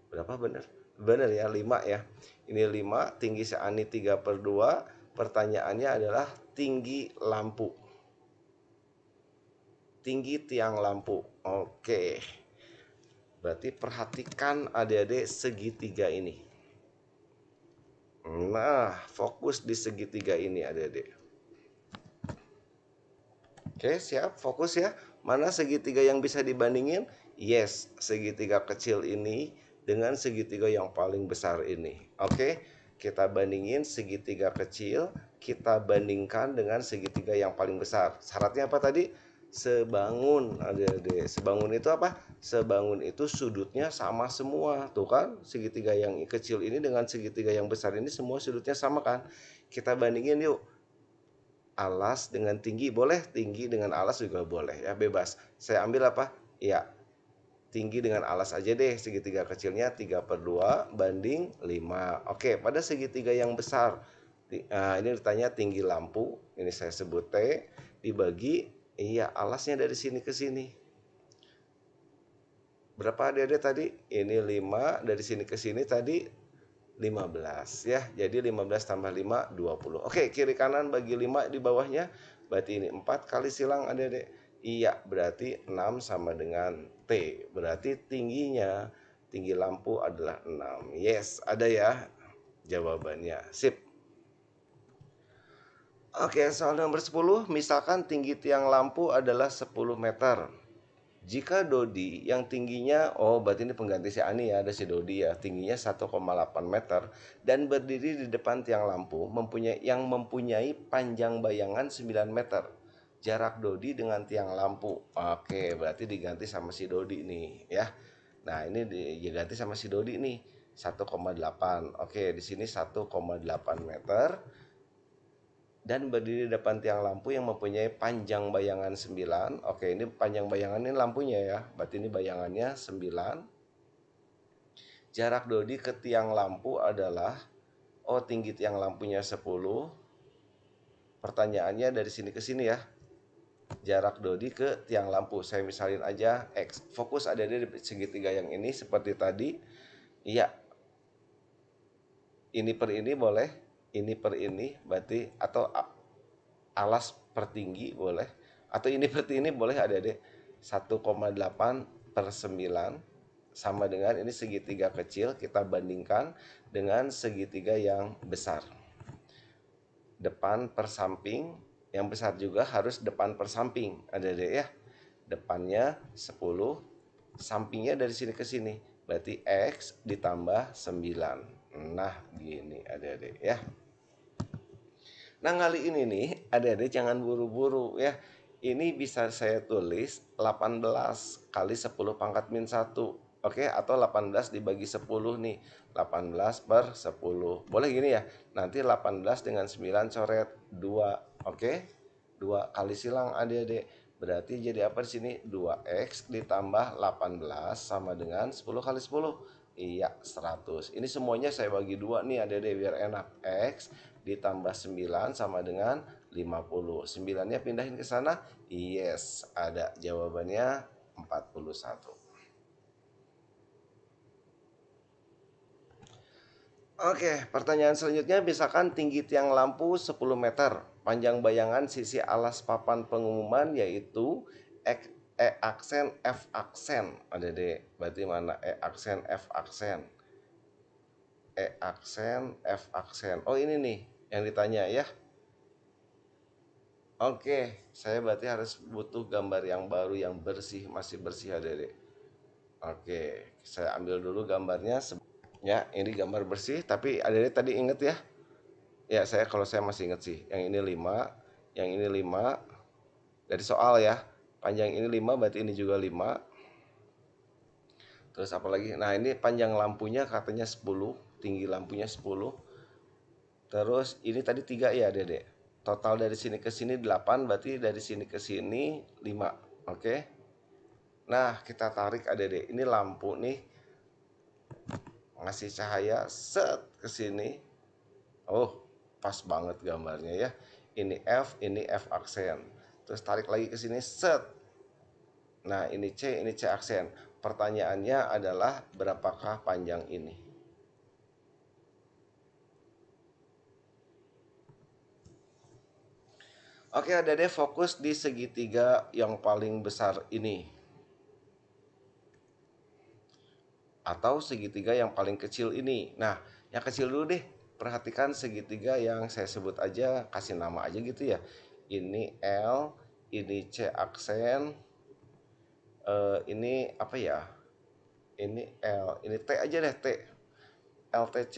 Berapa bener? Bener ya, 5 ya. Ini 5, tinggi si Ani 3/2. Pertanyaannya adalah tinggi lampu. Tinggi tiang lampu. Oke. Berarti perhatikan adik-adik segitiga ini. Nah, fokus di segitiga ini adik-adik. Oke, siap, fokus ya. Mana segitiga yang bisa dibandingin? Yes, segitiga kecil ini dengan segitiga yang paling besar ini. Oke, kita bandingin segitiga kecil, kita bandingkan dengan segitiga yang paling besar. Syaratnya apa tadi? Sebangun, adik-adik. Sebangun itu apa? Sebangun itu sudutnya sama semua. Tuh kan, segitiga yang kecil ini dengan segitiga yang besar ini semua sudutnya sama kan? Kita bandingin yuk. Alas dengan tinggi boleh, tinggi dengan alas juga boleh ya, bebas. Saya ambil apa? Ya, tinggi dengan alas aja deh. Segitiga kecilnya 3/2 banding 5. Oke, pada segitiga yang besar, ini ditanya tinggi lampu, ini saya sebut T, dibagi, iya, alasnya dari sini ke sini. Berapa adik-adik tadi? Ini 5, dari sini ke sini tadi 15 ya. Jadi 15 tambah 5 20. Oke, kiri kanan bagi 5 di bawahnya. Berarti ini 4 kali silang adik-adik. Iya, berarti 6 sama dengan T. Berarti tingginya, tinggi lampu adalah 6. Yes, ada ya jawabannya. Sip. Oke, soal nomor 10. Misalkan tinggi tiang lampu adalah 10 meter. Jika Dodi yang tingginya, oh berarti ini pengganti si Ani ya, ada si Dodi ya, tingginya 1,8 meter dan berdiri di depan tiang lampu mempunyai panjang bayangan 9 meter. Jarak Dodi dengan tiang lampu. Oke, berarti diganti sama si Dodi nih ya. Nah, ini diganti sama si Dodi nih. 1,8. Oke, di sini 1,8 meter dan berdiri di depan tiang lampu yang mempunyai panjang bayangan 9. Oke, ini panjang bayangan ini lampunya ya. Berarti ini bayangannya 9. Jarak Dodi ke tiang lampu adalah, oh tinggi tiang lampunya 10. Pertanyaannya dari sini ke sini ya. Jarak Dodi ke tiang lampu. Saya misalin aja X. Fokus ada di segitiga yang ini seperti tadi. Iya. Ini per ini boleh. Ini per ini berarti, atau alas per tinggi boleh, atau ini per ini boleh adik-adik. 1,8/9 sama dengan ini segitiga kecil, kita bandingkan dengan segitiga yang besar. Depan per samping, yang besar juga harus depan per samping adik-adik ya. Depannya 10, sampingnya dari sini ke sini, berarti X ditambah 9. Nah gini adik-adik ya. Nah, kali ini nih, adik-adik jangan buru-buru ya. Ini bisa saya tulis 18 kali 10 pangkat min 1. Oke, atau 18 dibagi 10 nih. 18/10. Boleh gini ya. Nanti 18 dengan 9 coret 2. Oke? 2 kali silang adik-adik. Berarti jadi apa di sini? 2x ditambah 18 sama dengan 10 kali 10. Iya, 100. Ini semuanya saya bagi 2 nih adik-adik biar enak. X ditambah 9 sama dengan 50. 9-nya pindahin ke sana. Yes, ada jawabannya 41. Oke, pertanyaan selanjutnya, misalkan tinggi tiang lampu 10 meter, panjang bayangan sisi alas papan pengumuman yaitu E aksen F aksen. Ada deh, berarti mana E aksen F aksen? E aksen F aksen. Oh, ini nih yang ditanya ya. Oke, saya berarti harus butuh gambar yang baru, yang bersih, masih bersih adik-adik. Oke, saya ambil dulu gambarnya. Ya, ini gambar bersih, tapi adik-adik tadi inget ya. Ya, kalau saya masih inget sih. Yang ini 5, yang ini 5. Dari soal ya. Panjang ini 5, berarti ini juga 5. Terus apa lagi? Nah, ini panjang lampunya katanya 10, tinggi lampunya 10. Terus ini tadi 3 ya, Dedek. Total dari sini ke sini 8, berarti dari sini ke sini 5. Oke. Nah, kita tarik Dedek. Ini lampu nih. Ngasih cahaya set ke sini. Oh, pas banget gambarnya ya. Ini F aksen. Terus tarik lagi ke sini set. Nah, ini C aksen. Pertanyaannya adalah berapakah panjang ini? Oke, Dede fokus di segitiga yang paling besar ini. atau segitiga yang paling kecil ini. Nah, yang kecil dulu deh. Perhatikan segitiga yang saya sebut aja, kasih nama aja gitu ya. Ini L, ini C aksen, ini apa ya? Ini L, ini T aja deh, T. LTC.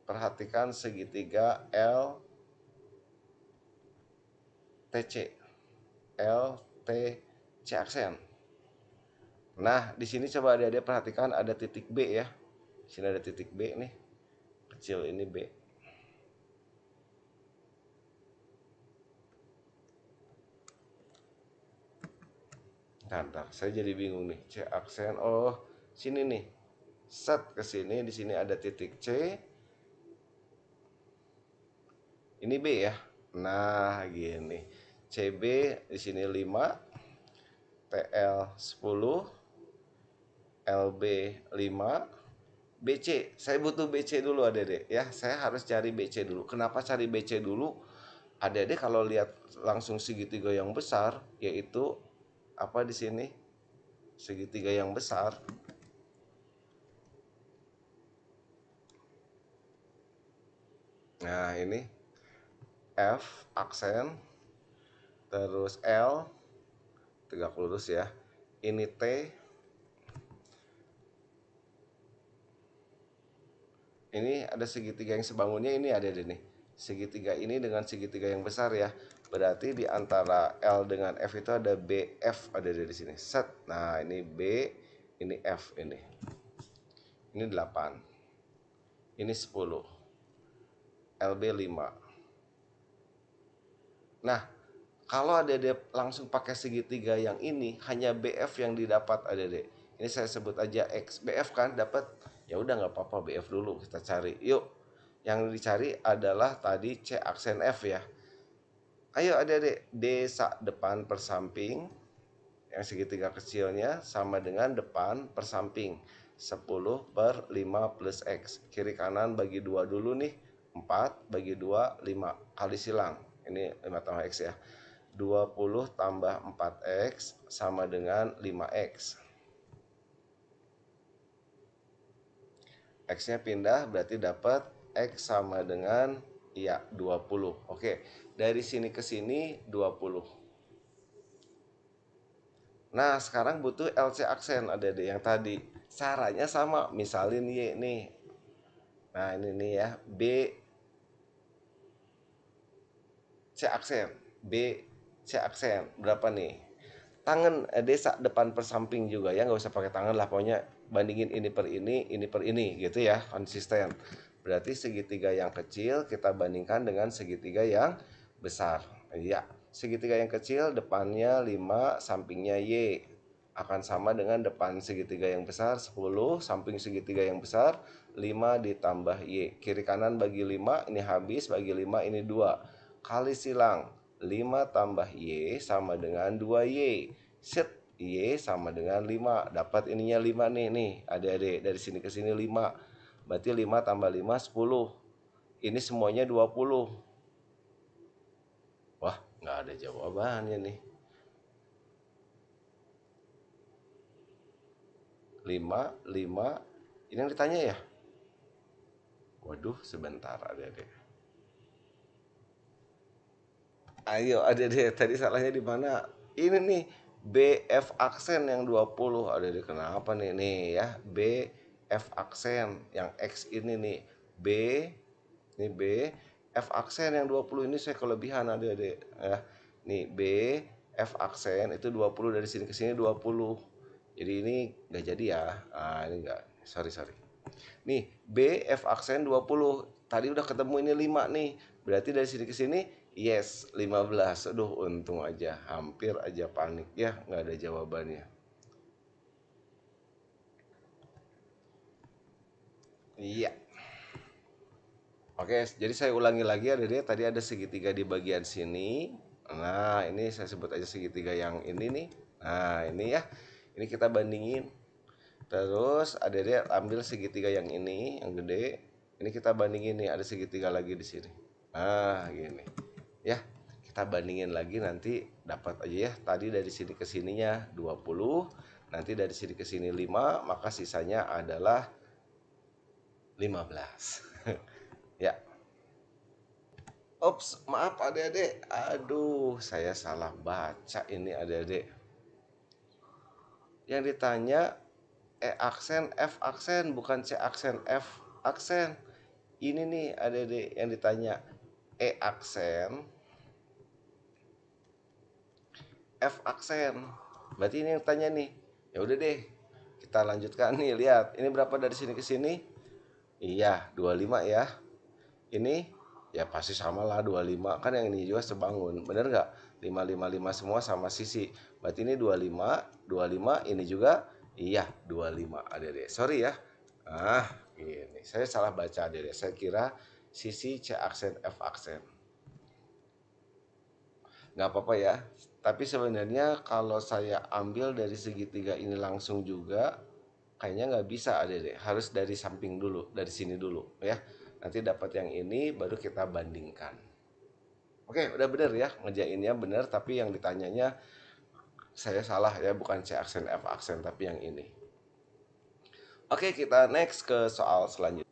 Perhatikan segitiga LTC. LTC aksen. Nah, di sini coba adik-adik perhatikan ada titik B ya. Di sini ada titik B nih. Kecil ini B. Ntar, saya jadi bingung nih. C aksen. Oh, sini nih. Set ke sini, di sini ada titik C. Ini B ya. Nah, gini. CB di sini 5, TL 10, LB 5, BC. Saya butuh BC dulu Adek ya. Saya harus cari BC dulu. Kenapa cari BC dulu? Adek kalau lihat langsung segitiga yang besar, yaitu apa di sini? Segitiga yang besar. Nah, ini F aksen, terus L tegak lurus ya. Ini T, ini ada segitiga yang sebangunnya, ini ada nih. Segitiga ini dengan segitiga yang besar ya. Berarti di antara L dengan F itu ada BF ada di sini. Set. Nah, ini B, ini F ini. Ini 8. Ini 10. LB 5. Nah, kalau adik-adik langsung pakai segitiga yang ini, hanya BF yang didapat adik-adik. Ini saya sebut aja X. BF kan dapat, ya udah nggak apa-apa BF dulu kita cari. Yuk, yang dicari adalah tadi C aksen F ya. Ayo adik-adik, D depan per samping, yang segitiga kecilnya sama dengan depan per samping. 10 per 5 plus X. Kiri kanan bagi 2 dulu nih. 4 bagi 2, 5. Kali silang. Ini 5 tambah X ya. 20 tambah 4X sama dengan 5X. X-nya pindah berarti dapat X sama dengan ya 20. Oke, dari sini ke sini 20. Nah, sekarang butuh LC aksen ada deh yang tadi. Caranya sama, misalin Y nih. Nah, ini nih ya, B C aksen. B C aksen. Berapa nih? Tangan desa depan per samping juga ya, nggak usah pakai tangan lah, pokoknya bandingin ini per ini gitu ya, konsisten. Berarti segitiga yang kecil kita bandingkan dengan segitiga yang besar. Iya, segitiga yang kecil depannya 5, sampingnya Y akan sama dengan depan segitiga yang besar 10, samping segitiga yang besar 5 ditambah Y. Kiri kanan bagi 5, ini habis, bagi 5 ini 2. Kali silang 5 tambah Y sama dengan 2Y. Set, Y sama dengan 5. Dapat ininya 5 nih adik-adik. Dari sini ke sini 5. Berarti 5 tambah 5, 10. Ini semuanya 20. Wah, nggak ada jawabannya nih. 5, 5. Ini yang ditanya ya? Waduh, sebentar adik-adik. Ayo adik-adik, tadi salahnya di mana? Ini nih, BF aksen yang 20. Adik-adik kenapa nih? Nih ya, BF aksen yang X ini nih. B, ini B. F aksen yang 20 ini saya kelebihan adik-adik ya. Nih B, F aksen itu 20, dari sini ke sini 20. Jadi ini nggak jadi ya. Ah, ini enggak. Sorry, sorry. Nih, B, F aksen 20. Tadi udah ketemu ini 5 nih. Berarti dari sini ke sini, yes, 15. Aduh, untung aja. Hampir aja panik ya, nggak ada jawabannya. Iya. Oke, jadi saya ulangi lagi adik-adik. Tadi ada segitiga di bagian sini. Nah, ini saya sebut aja segitiga yang ini nih. Nah, ini ya. Ini kita bandingin. Terus adik-adik ambil segitiga yang ini, yang gede. Ini kita bandingin nih, ada segitiga lagi di sini. Nah, gini. Ya, kita bandingin lagi nanti dapat aja ya. Tadi dari sini ke sininya 20, Nanti dari sini ke sini 5, maka sisanya adalah 15. Ya. Ops, maaf adik-adik. Aduh, saya salah baca ini adik-adik. Yang ditanya E aksen, F aksen, bukan C aksen, F aksen. Ini nih adik-adik yang ditanya E aksen, F aksen. Berarti ini yang tanya nih. Ya udah deh. Kita lanjutkan nih, lihat. Ini berapa dari sini ke sini? Iya, 25 ya. Ini ya pasti sama lah 25. Kan yang ini juga sebangun. Bener nggak? 555 semua sama sisi. Berarti ini 25, 25 ini juga iya 25 adik-adik. Sorry ya. Ah, ini saya salah baca adik-adik. Saya kira sisi C aksen F aksen. Nggak apa-apa ya. Tapi sebenarnya kalau saya ambil dari segitiga ini langsung juga kayaknya nggak bisa adik-adik. Harus dari samping dulu, dari sini dulu ya. Nanti dapat yang ini baru kita bandingkan. Oke, udah bener ya ngerjainnya bener, tapi yang ditanyanya saya salah ya, bukan C aksen F aksen tapi yang ini. Oke, kita next ke soal selanjutnya.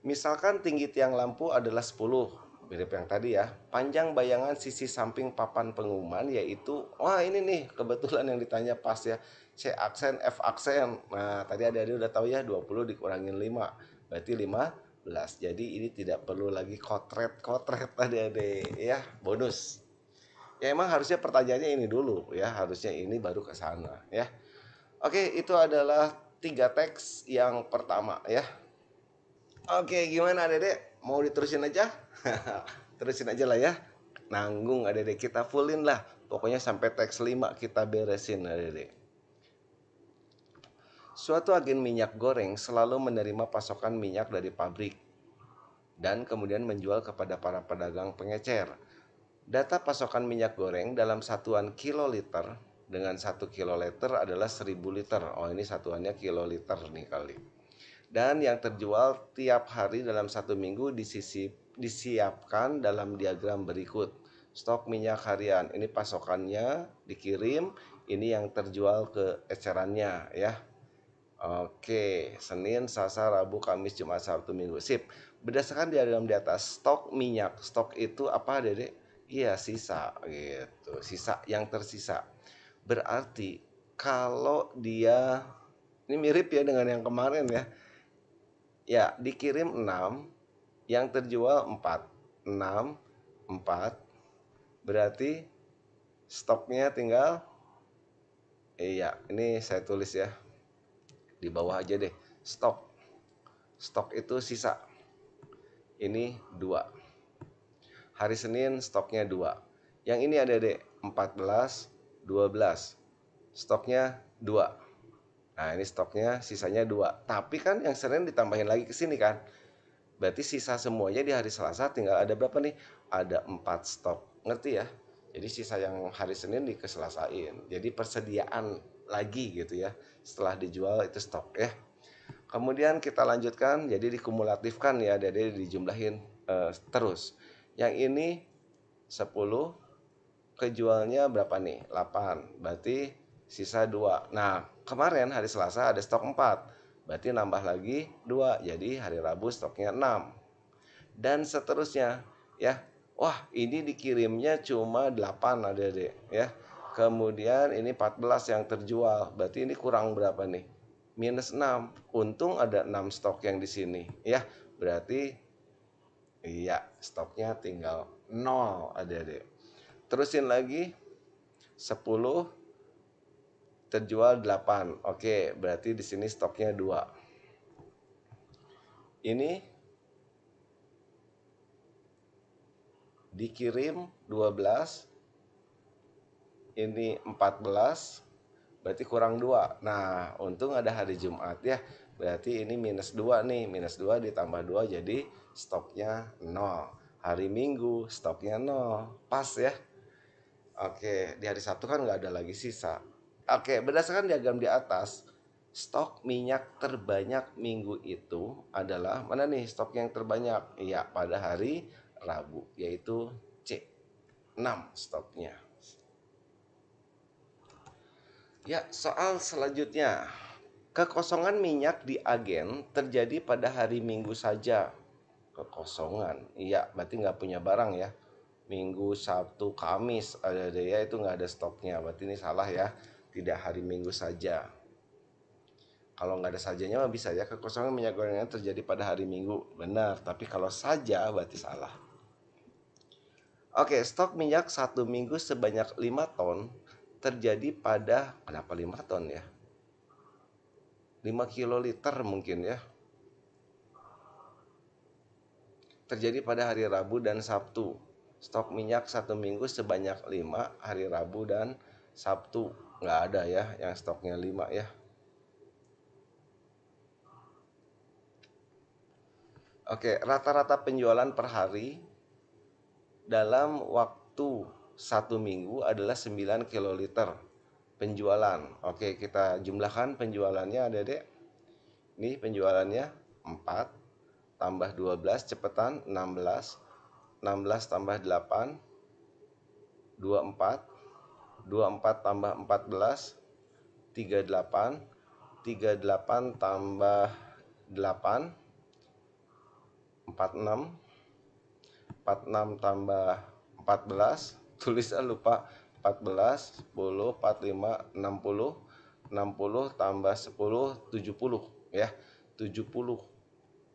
Misalkan tinggi tiang lampu adalah 10, mirip yang tadi ya. Panjang bayangan sisi samping papan pengumuman yaitu, wah ini nih kebetulan yang ditanya pas ya. C aksen, F aksen. Nah, tadi adik-adik udah tahu ya, 20 dikurangin 5. Berarti 15. Jadi ini tidak perlu lagi kotret-kotret adik-adik ya, bonus. Ya emang harusnya pertanyaannya ini dulu ya, harusnya ini baru ke sana ya. Oke, itu adalah 3 teks yang pertama ya. Oke, gimana Dede? Mau diterusin aja? Terusin aja lah ya. Nanggung Dede, kita fullin lah. Pokoknya sampai teks 5 kita beresin Dede. Suatu agen minyak goreng selalu menerima pasokan minyak dari pabrik dan kemudian menjual kepada para pedagang pengecer. Data pasokan minyak goreng dalam satuan kiloliter dengan 1 kiloliter adalah 1000 liter. Oh, ini satuannya kiloliter nih kali. Dan yang terjual tiap hari dalam 1 minggu disiapkan dalam diagram berikut. Stok minyak harian, ini pasokannya dikirim, ini yang terjual ke ecerannya ya. Oke, Senin, Selasa, Rabu, Kamis, Jumat, Sabtu, Minggu. Sip. Berdasarkan diagram di atas, stok minyak, stok itu apa, Dede? Iya, sisa gitu. Sisa yang tersisa. Berarti kalau dia ini mirip ya dengan yang kemarin ya. Ya, dikirim 6, yang terjual 4. 6, 4. Berarti stoknya tinggal, iya, ini saya tulis ya. Di bawah aja deh. Stok. Stok itu sisa. Ini 2. Hari Senin stoknya 2. Yang ini ada deh 14, 12. Stoknya 2. Nah, ini stoknya sisanya 2. Tapi kan yang Senin ditambahin lagi ke sini kan. Berarti sisa semuanya di hari Selasa tinggal ada berapa nih? Ada 4 stok. Ngerti ya? Jadi sisa yang hari Senin dikeselasain. Jadi persediaan lagi gitu ya. Setelah dijual itu stok ya. Kemudian kita lanjutkan, jadi dikumulatifkan ya, jadi dijumlahin terus. Yang ini 10, kejualnya berapa nih? 8, berarti sisa 2. Nah, kemarin hari Selasa ada stok 4, berarti nambah lagi 2, jadi hari Rabu stoknya 6. Dan seterusnya ya. Wah, ini dikirimnya cuma 8 adik-adik ya. Kemudian ini 14 yang terjual, berarti ini kurang berapa nih? Minus 6. Untung ada 6 stok yang di sini ya. Berarti iya, stoknya tinggal 0 adik-adik. Terusin lagi 10 terjual 8. Oke, berarti di sini stoknya 2. Ini dikirim 12. Ini 14. Berarti kurang 2. Nah, untung ada hari Jumat ya. Berarti ini minus 2 nih. Minus 2 ditambah 2 jadi stoknya 0. Hari Minggu stoknya 0. Pas ya. Oke, di hari Sabtu kan nggak ada lagi sisa. Oke, berdasarkan diagram di atas, stok minyak terbanyak minggu itu adalah mana nih stok yang terbanyak? Iya, pada hari Rabu, yaitu C. 6 stoknya. Ya, soal selanjutnya. Kekosongan minyak di agen terjadi pada hari Minggu saja. Kekosongan. Iya, berarti nggak punya barang ya. Minggu, Sabtu, Kamis ada deh ya, itu nggak ada stoknya. Berarti ini salah ya. Tidak hari Minggu saja. Kalau nggak ada sajanya mah bisa ya, kekosongan minyak gorengnya terjadi pada hari Minggu. Benar, tapi kalau saja berarti salah. Oke, stok minyak 1 minggu sebanyak 5 ton terjadi pada, kenapa 5 ton ya? 5 kiloliter mungkin ya. Terjadi pada hari Rabu dan Sabtu. Stok minyak 1 minggu sebanyak 5 hari Rabu dan Sabtu. Nggak ada ya yang stoknya 5 ya. Oke, rata-rata penjualan per hari dalam waktu 1 minggu adalah 9 kiloliter penjualan. Oke, kita jumlahkan penjualannya, Adek. Ini penjualannya 4 tambah 12 cepetan 16. 16 tambah 8 24. 24 tambah 14 38. 38 tambah 8 46. 46 tambah 14, tulisan lupa, 14 10 45 60. 60 tambah 10 70 ya, 70.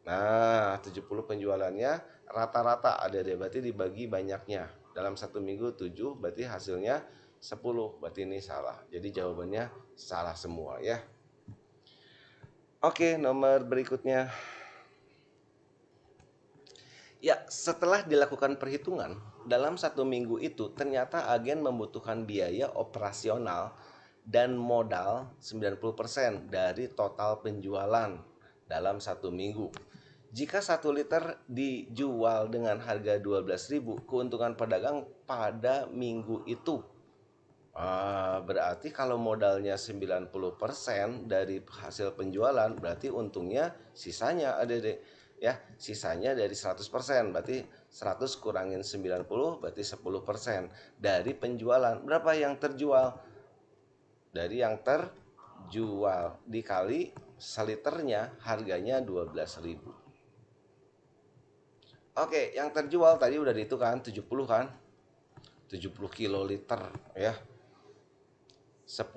Nah, 70 penjualannya rata-rata ada deh, berarti dibagi banyaknya. Dalam 1 minggu 7, berarti hasilnya 10. Berarti ini salah. Jadi jawabannya salah semua ya. Oke, nomor berikutnya. Ya, setelah dilakukan perhitungan, dalam 1 minggu itu ternyata agen membutuhkan biaya operasional dan modal 90% dari total penjualan dalam 1 minggu. Jika 1 liter dijual dengan harga 12.000, keuntungan pedagang pada minggu itu. Berarti kalau modalnya 90% dari hasil penjualan, berarti untungnya sisanya ada deh. Ya, sisanya dari 100%, berarti 100 kurangin 90 berarti 10% dari penjualan. Berapa yang terjual? Dari yang terjual dikali seliternya harganya 12.000. Oke, yang terjual tadi udah dihitung kan, 70 kan? 70 kiloliter ya. 10%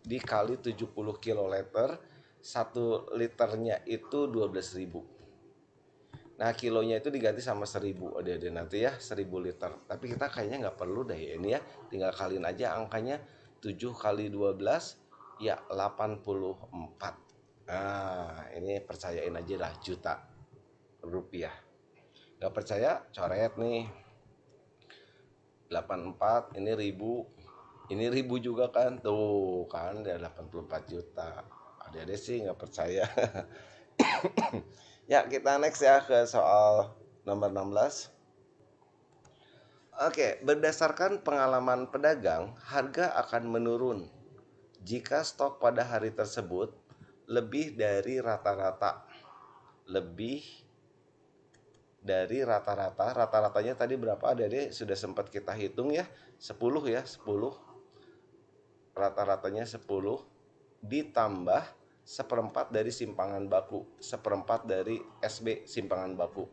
dikali 70 kiloliter, 1 liternya itu 12.000. Nah, kilonya itu diganti sama 1.000. Ada nanti ya, 1.000 liter. Tapi kita kayaknya nggak perlu deh ini ya. Tinggal kaliin aja angkanya. 7 kali 12 ya 84. Nah, ini percayain aja lah, juta rupiah. Nggak percaya, coret nih. 84 ini ribu. Ini ribu juga kan. Tuh kan ada 84 juta. Ada sih nggak percaya. Ya, kita next ya ke soal nomor 16. Oke, berdasarkan pengalaman pedagang, harga akan menurun jika stok pada hari tersebut lebih dari rata-rata. Lebih dari rata-rata. Rata-ratanya tadi berapa? Adek sudah sempat kita hitung ya. 10 ya, 10. Rata-ratanya 10 ditambah seperempat dari simpangan baku, seperempat dari SB simpangan baku.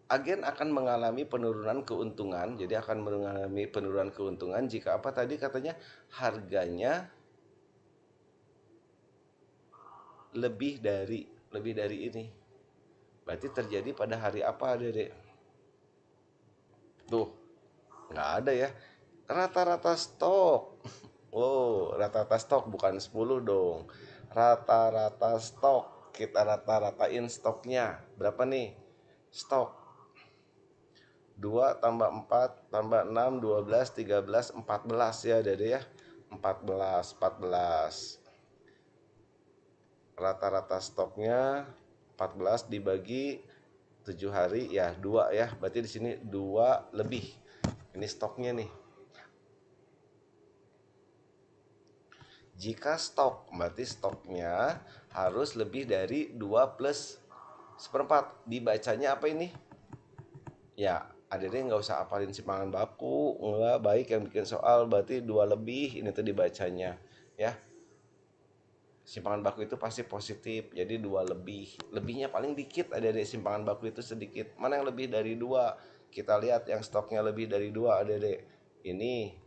Agen akan mengalami penurunan keuntungan, jadi akan mengalami penurunan keuntungan jika apa tadi katanya harganya lebih dari ini. Berarti terjadi pada hari apa, Dek? Tuh, nggak ada ya. Rata-rata stok. Oh, rata-rata stok bukan 10 dong. Rata-rata stok. Kita rata-ratain stoknya. Berapa nih? Stok 2 tambah 4 tambah 6 12 13 14 ya, Dede ya. 14 rata-rata stoknya 14 dibagi 7 hari ya 2 ya. Berarti di sini 2 lebih. Ini stoknya nih. Jika stok, berarti stoknya harus lebih dari 2 plus seperempat. Dibacanya apa ini? Ya, Adik-adik nggak usah apalin simpangan baku, nggak baik yang bikin soal berarti 2 lebih ini tuh dibacanya ya. Simpangan baku itu pasti positif, jadi 2 lebih, lebihnya paling dikit, adik-adik simpangan baku itu sedikit. Mana yang lebih dari 2? Kita lihat yang stoknya lebih dari 2, adik-adik. Ini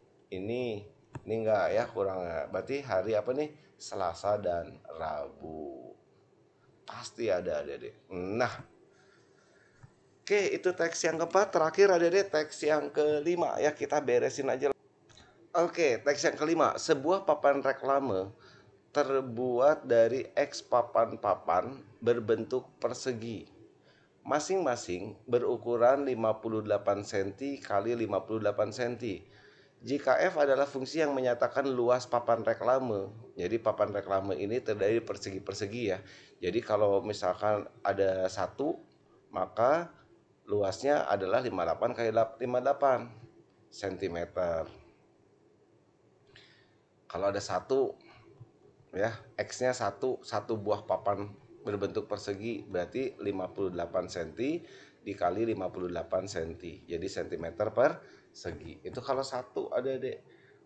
enggak ya, kurang. Berarti hari apa nih? Selasa dan Rabu. Pasti ada, adik-adik. Nah, oke, itu teks yang keempat. Terakhir adik-adik teks yang kelima ya, kita beresin aja. Oke, teks yang kelima. Sebuah papan reklame terbuat dari X papan-papan berbentuk persegi. Masing-masing berukuran 58 cm kali 58 cm. Jika F adalah fungsi yang menyatakan luas papan reklame. Jadi papan reklame ini terdiri persegi-persegi ya. Jadi kalau misalkan ada satu, maka luasnya adalah 58 kali 58 cm. Kalau ada satu ya, X-nya satu buah papan berbentuk persegi berarti 58 cm dikali 58 cm. Jadi cm persegi. Itu kalau satu ada deh.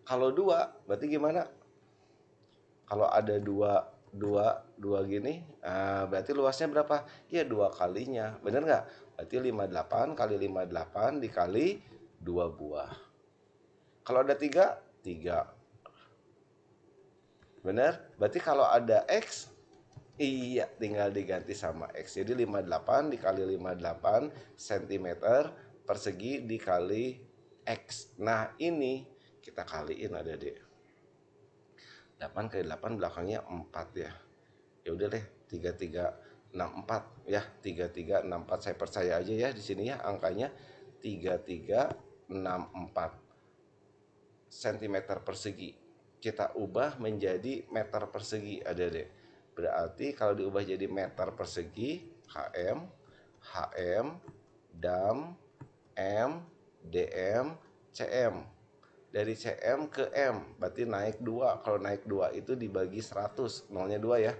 Kalau dua berarti gimana? Kalau ada dua gini, berarti luasnya berapa? Ya dua kalinya. Bener nggak? Berarti 58 kali 58 dikali 2 buah. Kalau ada tiga, tiga. Bener? Berarti kalau ada X, iya, tinggal diganti sama X. Jadi 58 dikali 58 cm persegi dikali X. Nah, ini kita kaliin adik-adik. 8 kali 8 belakangnya 4 ya. Ya udah deh, 3364 ya. 3364 saya percaya aja ya di sini ya angkanya 3364 cm persegi. Kita ubah menjadi meter persegi adik-adik. Berarti kalau diubah jadi meter persegi, HM, HM, DAM, M, DM, CM. Dari CM ke M, berarti naik 2. Kalau naik 2 itu dibagi 100, nolnya 2 ya.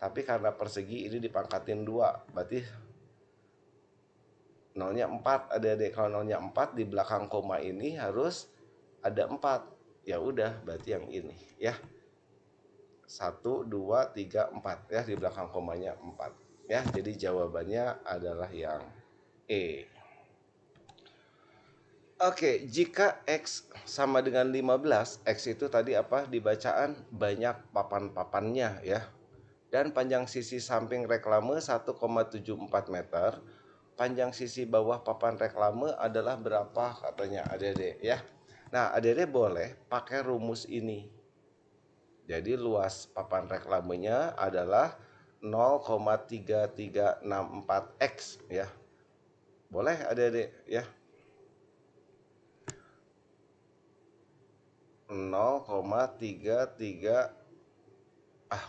Tapi karena persegi ini dipangkatin 2, berarti nolnya 4 adik-adik. Kalau nolnya 4 di belakang koma ini harus ada 4. Ya udah, berarti yang ini ya. 1, 2, 3, 4 ya, di belakang komanya 4 ya. Jadi jawabannya adalah yang E. Oke, jika X sama dengan 15, X itu tadi apa? Dibacaan banyak papan-papannya ya. Dan panjang sisi samping reklame 1,74 meter. Panjang sisi bawah papan reklame adalah berapa katanya adik-adik ya. Nah, adik-adik boleh pakai rumus ini. Jadi luas papan reklamenya adalah 0,3364 X ya. Boleh adik-adik ya. 0,33,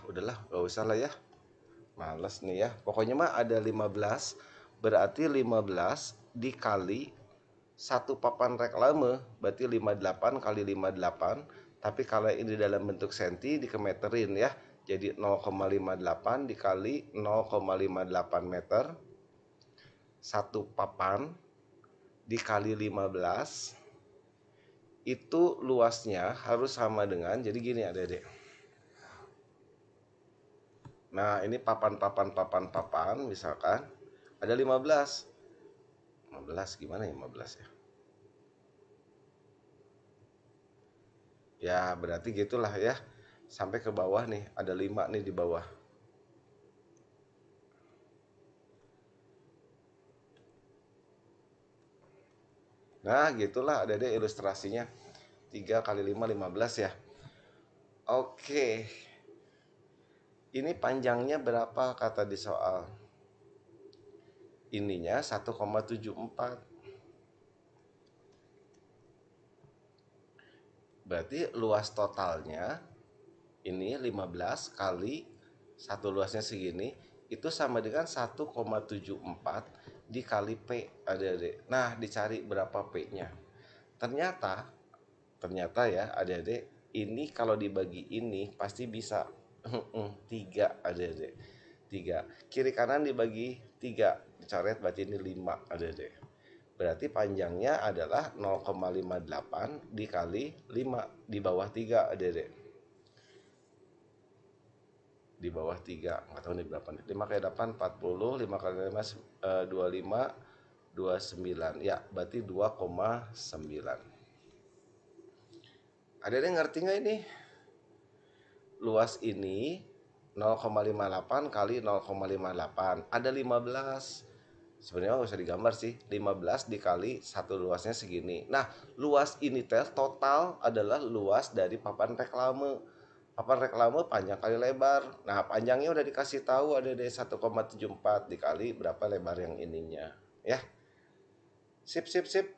udahlah gak usah lah ya, males nih ya. Pokoknya mah ada 15, berarti 15 dikali satu papan reklame berarti 58 kali 58. Tapi kalau ini dalam bentuk senti dikemeterin ya, jadi 0,58 dikali 0,58 meter. Satu papan dikali 15 itu luasnya harus sama dengan, jadi gini adik-adik. Nah, ini papan misalkan ada 15. 15 gimana ya 15 ya? Ya, berarti gitulah ya. Sampai ke bawah nih, ada 5 nih di bawah. Nah, gitulah ada ilustrasinya. 3 kali 5, 15 ya. Oke. Ini panjangnya berapa kata di soal? Ininya 1,74. Berarti luas totalnya ini 15 kali satu luasnya segini itu sama dengan 1,74 dikali P adik-adik. Nah, dicari berapa P-nya. Ternyata ya adik-adik, ini kalau dibagi ini pasti bisa 3 adik-adik. 3. Kiri kanan dibagi 3. Dicoret berarti ini 5 adik-adik. Berarti panjangnya adalah 0,58 dikali 5 di bawah 3 Dede. Di bawah 3, nggak tahu nih berapa nih. 5 kali 8 40, 5 kali 5 25, 29. Ya, berarti 2,9. Ada yang ngerti nggak ini? Luas ini 0,58 kali 0,58. Ada 15. Sebenarnya nggak usah digambar sih. 15 dikali satu luasnya segini. Nah, luas ini total adalah luas dari papan reklame. Papan reklame panjang kali lebar. Nah, panjangnya udah dikasih tahu ada di 1,74 dikali berapa lebar yang ininya. Ya. Sip, sip, sip.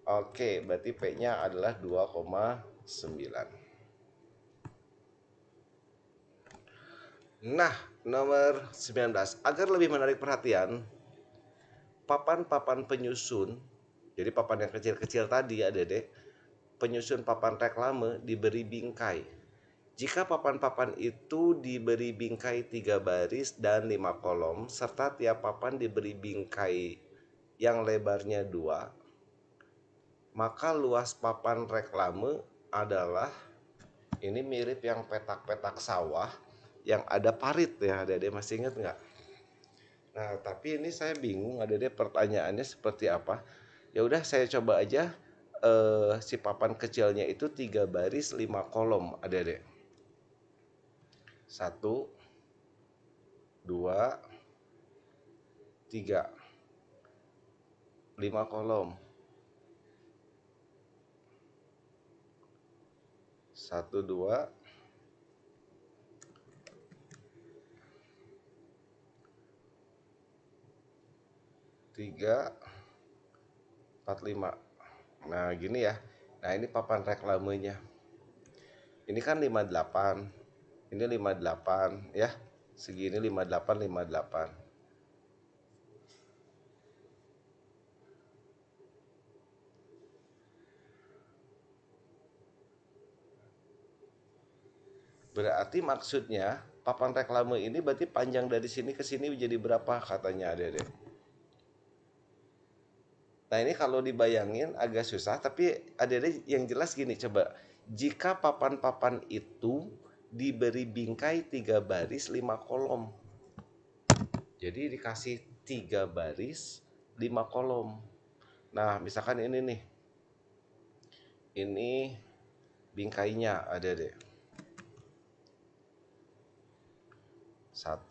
Oke, berarti P-nya adalah 2,9. Nah, nomor 19. Agar lebih menarik perhatian, papan-papan penyusun, jadi papan yang kecil-kecil tadi ya Dede, penyusun papan reklame diberi bingkai. Jika papan-papan itu diberi bingkai 3 baris dan 5 kolom, serta tiap papan diberi bingkai yang lebarnya 2, maka luas papan reklame adalah, ini mirip yang petak-petak sawah yang ada parit ya, Dede masih ingat nggak? Nah, tapi ini saya bingung, ada deh pertanyaannya seperti apa. Ya udah saya coba aja, si papan kecilnya itu 3 baris 5 kolom, ada deh. 1 2 3 5 kolom. 1 2 3 4 5. Nah, gini ya. Nah, ini papan reklamenya. Ini kan 58. Ini 58 ya. Segini 58 58. Berarti maksudnya papan reklame ini berarti panjang dari sini ke sini jadi berapa katanya Dede. Nah, ini kalau dibayangin agak susah, tapi Dede yang jelas gini coba. Jika papan-papan itu diberi bingkai 3 baris 5 kolom. Jadi dikasih 3 baris 5 kolom. Nah, misalkan ini nih. Ini bingkainya Dede. 1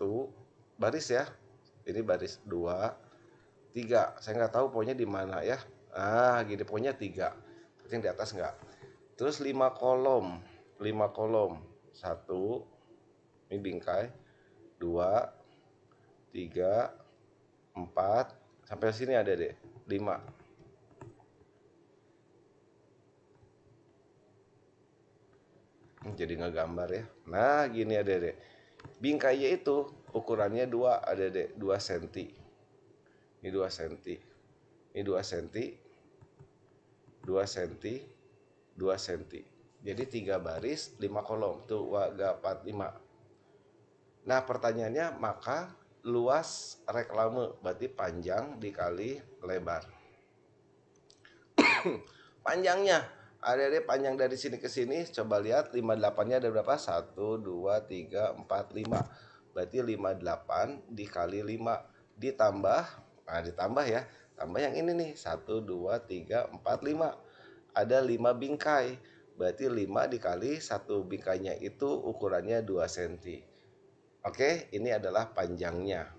baris ya. Ini baris 2 3. Saya nggak tahu pokoknya di mana ya. Gini pokoknya 3. Yang di atas nggak. Terus 5 kolom. 5 kolom. 1 ini bingkai. 2 3 4 sampai sini ada deh. 5. Jadi nggak gambar ya. Nah, gini ada deh. Bingkainya itu ukurannya 2 ada deh, 2 cm. Ini 2 cm. Ini 2 cm. 2 cm. 2 cm. Jadi 3 baris 5 kolom. Tuh 3 4 5. Nah, pertanyaannya maka luas reklame berarti panjang dikali lebar. Panjangnya ada deh, panjang dari sini ke sini coba lihat 58-nya ada berapa? 1 2 3 4 5. Berarti 58 dikali 5 ditambah, ditambah ya. Tambah yang ini nih, 1 2 3 4 5. Ada 5 bingkai. Berarti 5 dikali 1 bingkainya itu ukurannya 2 cm. Oke, ini adalah panjangnya.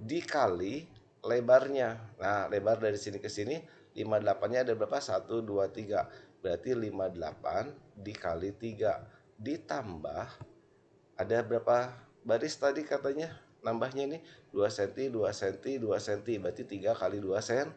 Dikali lebarnya. Nah, lebar dari sini ke sini 58-nya ada berapa? 1 2 3. Berarti 58 dikali 3 ditambah ada berapa baris tadi katanya? Nambahnya ini 2 cm, 2 cm, 2 cm. Berarti 3 kali 2 cm.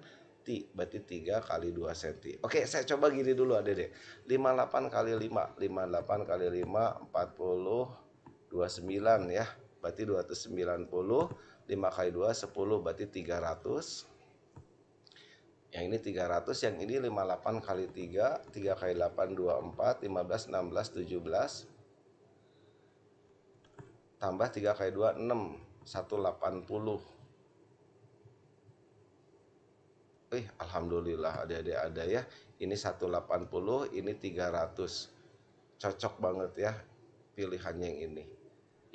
Berarti 3 kali 2 cm. Oke, saya coba gini dulu Dek. 58 kali 5. 58 kali 5 40 29 ya. Berarti 290. 5 kali 2 10 berarti 300. Yang ini 300, yang ini 58 kali 3, 3 kali 8 24, 15 16 17. Tambah 3 kali 2 6, 180. Alhamdulillah adik-adik ada ya. Ini 180, ini 300. Cocok banget ya pilihan yang ini.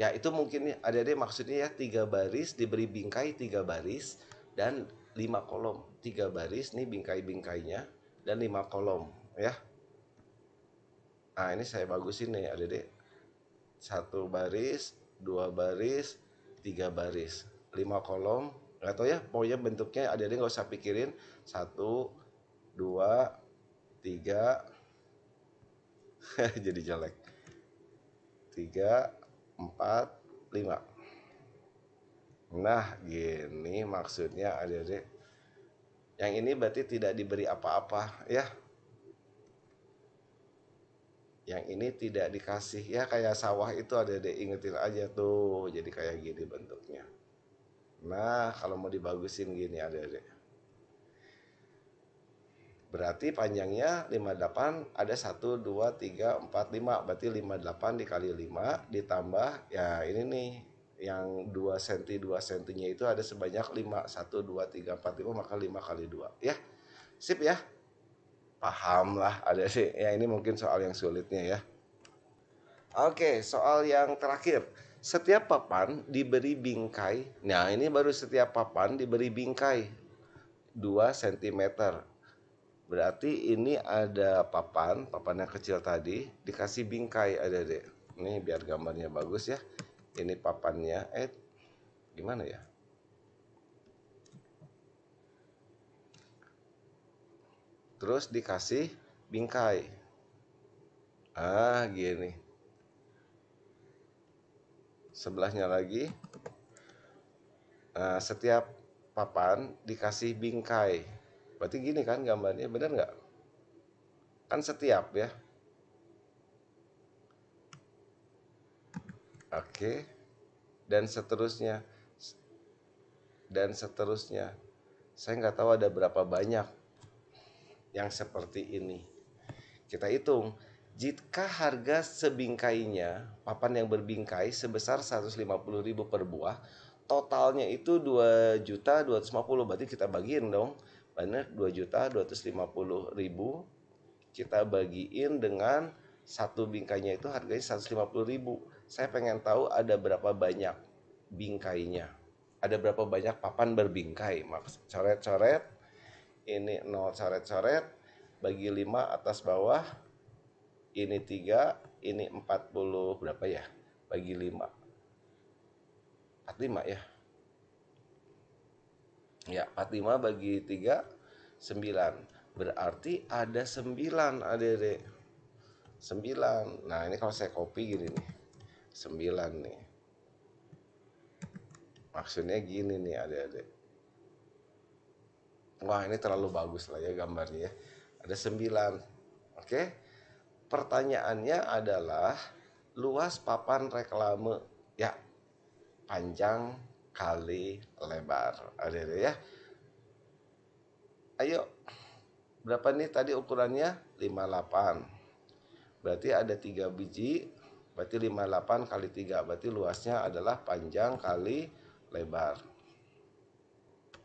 Ya itu mungkin adik-adik maksudnya ya 3 baris diberi bingkai 3 baris dan 5 kolom. 3 baris nih bingkai-bingkainya dan 5 kolom ya. Nah ini saya bagusin nih adik-adik. 1 baris, 2 baris, 3 baris, 5 kolom. Nggak tahu ya, pokoknya bentuknya adik-adik nggak usah pikirin. 1, 2, 3 jadi jelek. 3, 4, 5. Nah gini maksudnya adik-adik. Yang ini berarti tidak diberi apa-apa ya. Yang ini tidak dikasih ya, kayak sawah itu adik-adik ingetin aja tuh, jadi kayak gini bentuknya. Nah kalau mau dibagusin gini adik-adik, berarti panjangnya 58, ada 1, 2, 3, 4, 5, berarti 58 dikali 5 ditambah ya ini nih yang 2 cm 2 cm-nya itu ada sebanyak 5, 1, 2, 3, 4, 5, maka 5 kali 2 ya. Sip ya, paham lah ada sih ya. Ini mungkin soal yang sulitnya ya. Oke, soal yang terakhir. Setiap papan diberi bingkai. Nah, ini baru setiap papan diberi bingkai 2 cm. Berarti ini ada papan yang kecil tadi dikasih bingkai adik-adik. Ini biar gambarnya bagus ya. Ini papannya. Gimana ya? Terus dikasih bingkai. Gini. Sebelahnya lagi. Setiap papan dikasih bingkai. Berarti gini kan gambarnya, bener nggak? Kan setiap ya. Oke. Dan seterusnya. Dan seterusnya. Saya nggak tahu ada berapa banyak yang seperti ini. Kita hitung. Jika harga sebingkainya, papan yang berbingkai sebesar 150.000 per buah, totalnya itu 2.250.000, berarti kita bagiin dong. Benar, 2.250.000 kita bagiin dengan satu bingkainya itu harganya 150.000. Saya pengen tahu ada berapa banyak bingkainya. Ada berapa banyak papan berbingkai. Coret-coret. Ini 0 coret-coret. Bagi 5 atas bawah. Ini 3, ini 40 berapa ya? Bagi 5. 45 ya. Ya, 45 bagi 3 9. Berarti ada 9 adik-adik. 9. Nah, ini kalau saya copy gini nih. 9 nih. Maksudnya gini nih adik-adik. Wah, ini terlalu bagus lah ya gambarnya ya. Ada 9. Oke. Pertanyaannya adalah luas papan reklame ya, panjang kali lebar. Ada ya. Ayo. Berapa nih tadi ukurannya? 58. Berarti ada 3 biji. Berarti 58 kali 3. Berarti luasnya adalah panjang kali lebar.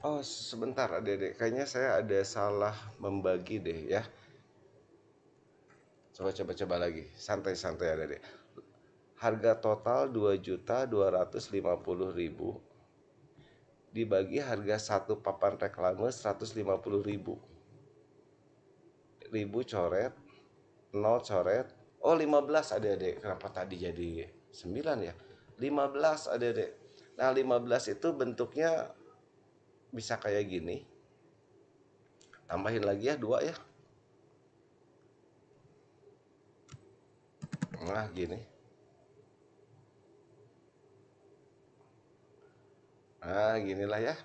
Oh, sebentar adik-adik. Kayaknya saya ada salah membagi deh ya. Coba lagi. Santai-santai adik-adik. Harga total 2.250.000 dibagi harga satu papan reklame 150.000. 1000 coret, 0 coret. Oh, 15 adik-adik. Kenapa tadi jadi 9 ya? 15 adik-adik. Nah, 15 itu bentuknya bisa kayak gini. Tambahin lagi ya 2 ya. Nah, gini. Nah, ginilah ya.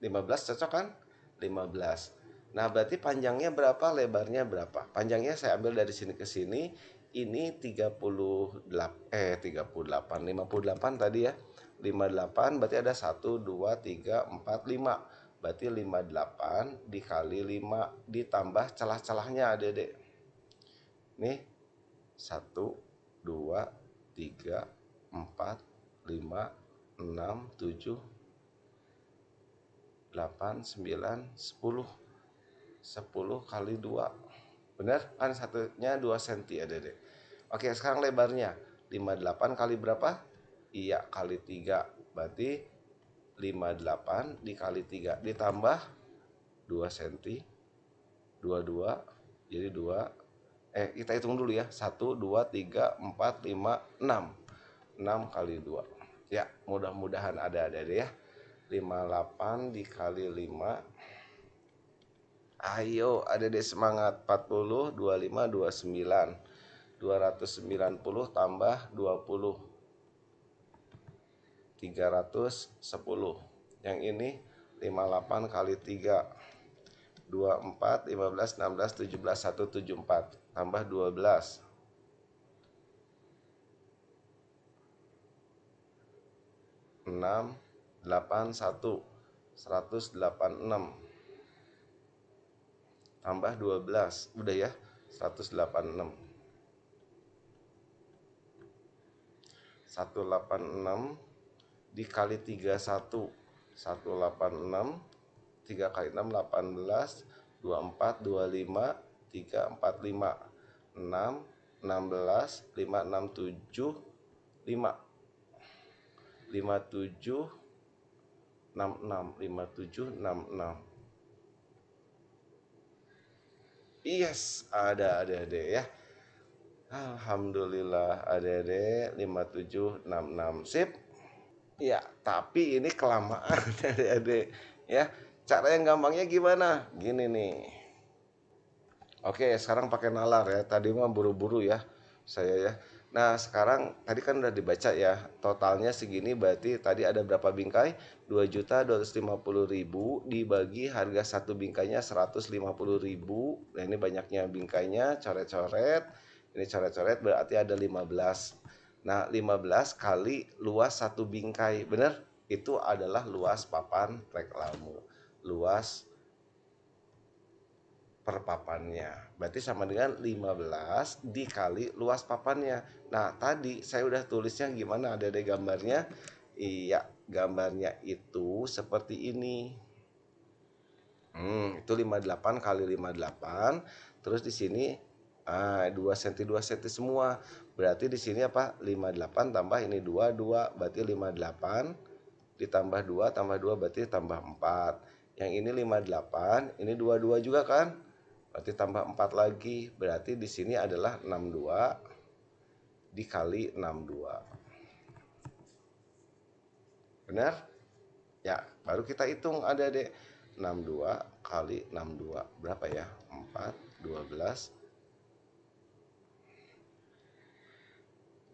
15 cocok kan? 15. Nah, berarti panjangnya berapa, lebarnya berapa? Panjangnya saya ambil dari sini ke sini. Ini 38, 58 tadi ya. 58 berarti ada 1, 2, 3, 4, 5. Berarti 58 dikali 5 ditambah celah-celahnya Dede. Nih, 1, 2, 3, 4, 5, 6, 7, 8, 8, 9, 10. 10 kali 2. Benar? Kan satunya 2 cm ada deh. Oke, sekarang lebarnya 58 kali berapa? Iya, kali 3. Berarti 58 dikali 3 ditambah 2 cm. 22. Jadi 2. Kita hitung dulu ya. 1, 2, 3, 4, 5, 6. 6 kali 2. Ya, mudah-mudahan ada deh ya. 58 dikali 5. Ayo, deh semangat. 40, 25, 29. 290 tambah 20. 310. Yang ini 58 kali 3. 24, 15, 16, 17, 174. Tambah 12. 6, 8, 1. 186. Tambah 12. Udah ya, 186. 186 dikali 31. 186. 3 kali 6, 18. 24, 25, 345. 6, 16, 5, 6, 7, 5. 57, 66. 57, 66. Yes, ada deh ya. Alhamdulillah ada deh 5766. Sip. Ya, tapi ini kelamaan adik-adik ya. Cara yang gampangnya gimana? Gini nih. Oke, sekarang pakai nalar ya. Tadi mah buru-buru ya saya ya. Nah, sekarang tadi kan udah dibaca ya. Totalnya segini berarti tadi ada berapa bingkai? 2.250.000 dibagi harga satu bingkainya 150.000. Nah, ini banyaknya bingkainya, coret-coret. Ini coret-coret berarti ada 15. Nah, 15 kali luas satu bingkai. Bener? Itu adalah luas papan reklame. Luas per papannya. Berarti sama dengan 15 dikali luas papannya. Nah, tadi saya udah tulisnya gimana? Ada gambarnya? Iya, gambarnya itu seperti ini. Itu 58 kali 58. Terus di sini 2 cm 2 cm semua. Berarti di sini apa? 58 tambah ini 2 2 berarti 58 ditambah 2 tambah 2 berarti tambah 4. Yang ini 58, ini 22 juga kan? Berarti tambah 4 lagi. Berarti di sini adalah 62 dikali 62. Benar? Ya, baru kita hitung adik-adik. 62 kali 62. Berapa ya? 4, 12,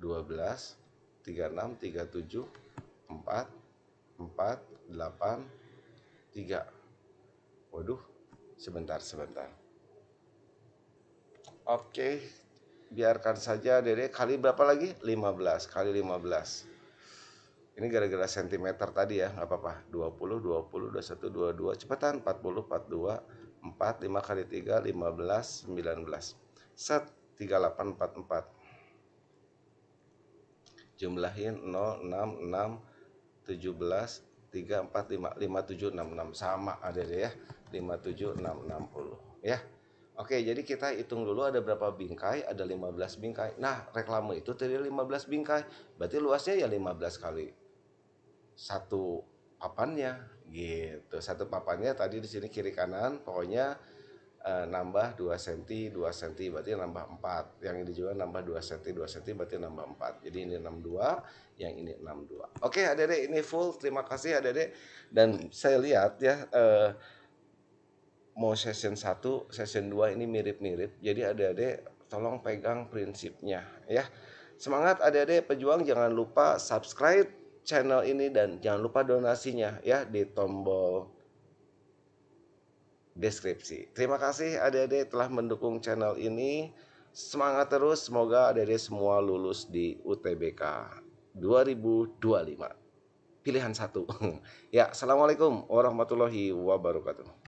12, 36, 37, 4, 4, 8, 3. Waduh, sebentar. Oke, biarkan saja Dede. Kali berapa lagi? 15 kali 15. Ini gara-gara sentimeter tadi ya, nggak apa-apa. 20, 20, 21, 22. Cepetan, 40, 42, 4, 5 kali 3, 15, 19. Set, 3844. Jumlahin 0, 6, 6, 17, 3, 4, 5, 5, 7, 6, 6. Sama ada deh ya, 5, 7, 6, 60. Ya. Oke, jadi kita hitung dulu ada berapa bingkai, ada 15 bingkai. Nah, reklame itu tadi 15 bingkai. Berarti luasnya ya 15 kali satu papannya gitu. Satu papannya tadi di sini kiri kanan pokoknya nambah 2 cm 2 cm berarti nambah 4. Yang ini juga nambah 2 cm 2 cm berarti nambah 4. Jadi ini 62, yang ini 62. Oke, Adik-adik, ini full. Terima kasih Adik-adik. Dan saya lihat ya mau session 1, session 2 ini mirip-mirip. Jadi Adik-adik tolong pegang prinsipnya ya. Semangat Adik-adik pejuang, jangan lupa subscribe channel ini dan jangan lupa donasinya ya di tombol deskripsi. Terima kasih adik-adik telah mendukung channel ini. Semangat terus, semoga adik-adik semua lulus di UTBK 2025. Pilihan satu. Ya, assalamualaikum warahmatullahi wabarakatuh.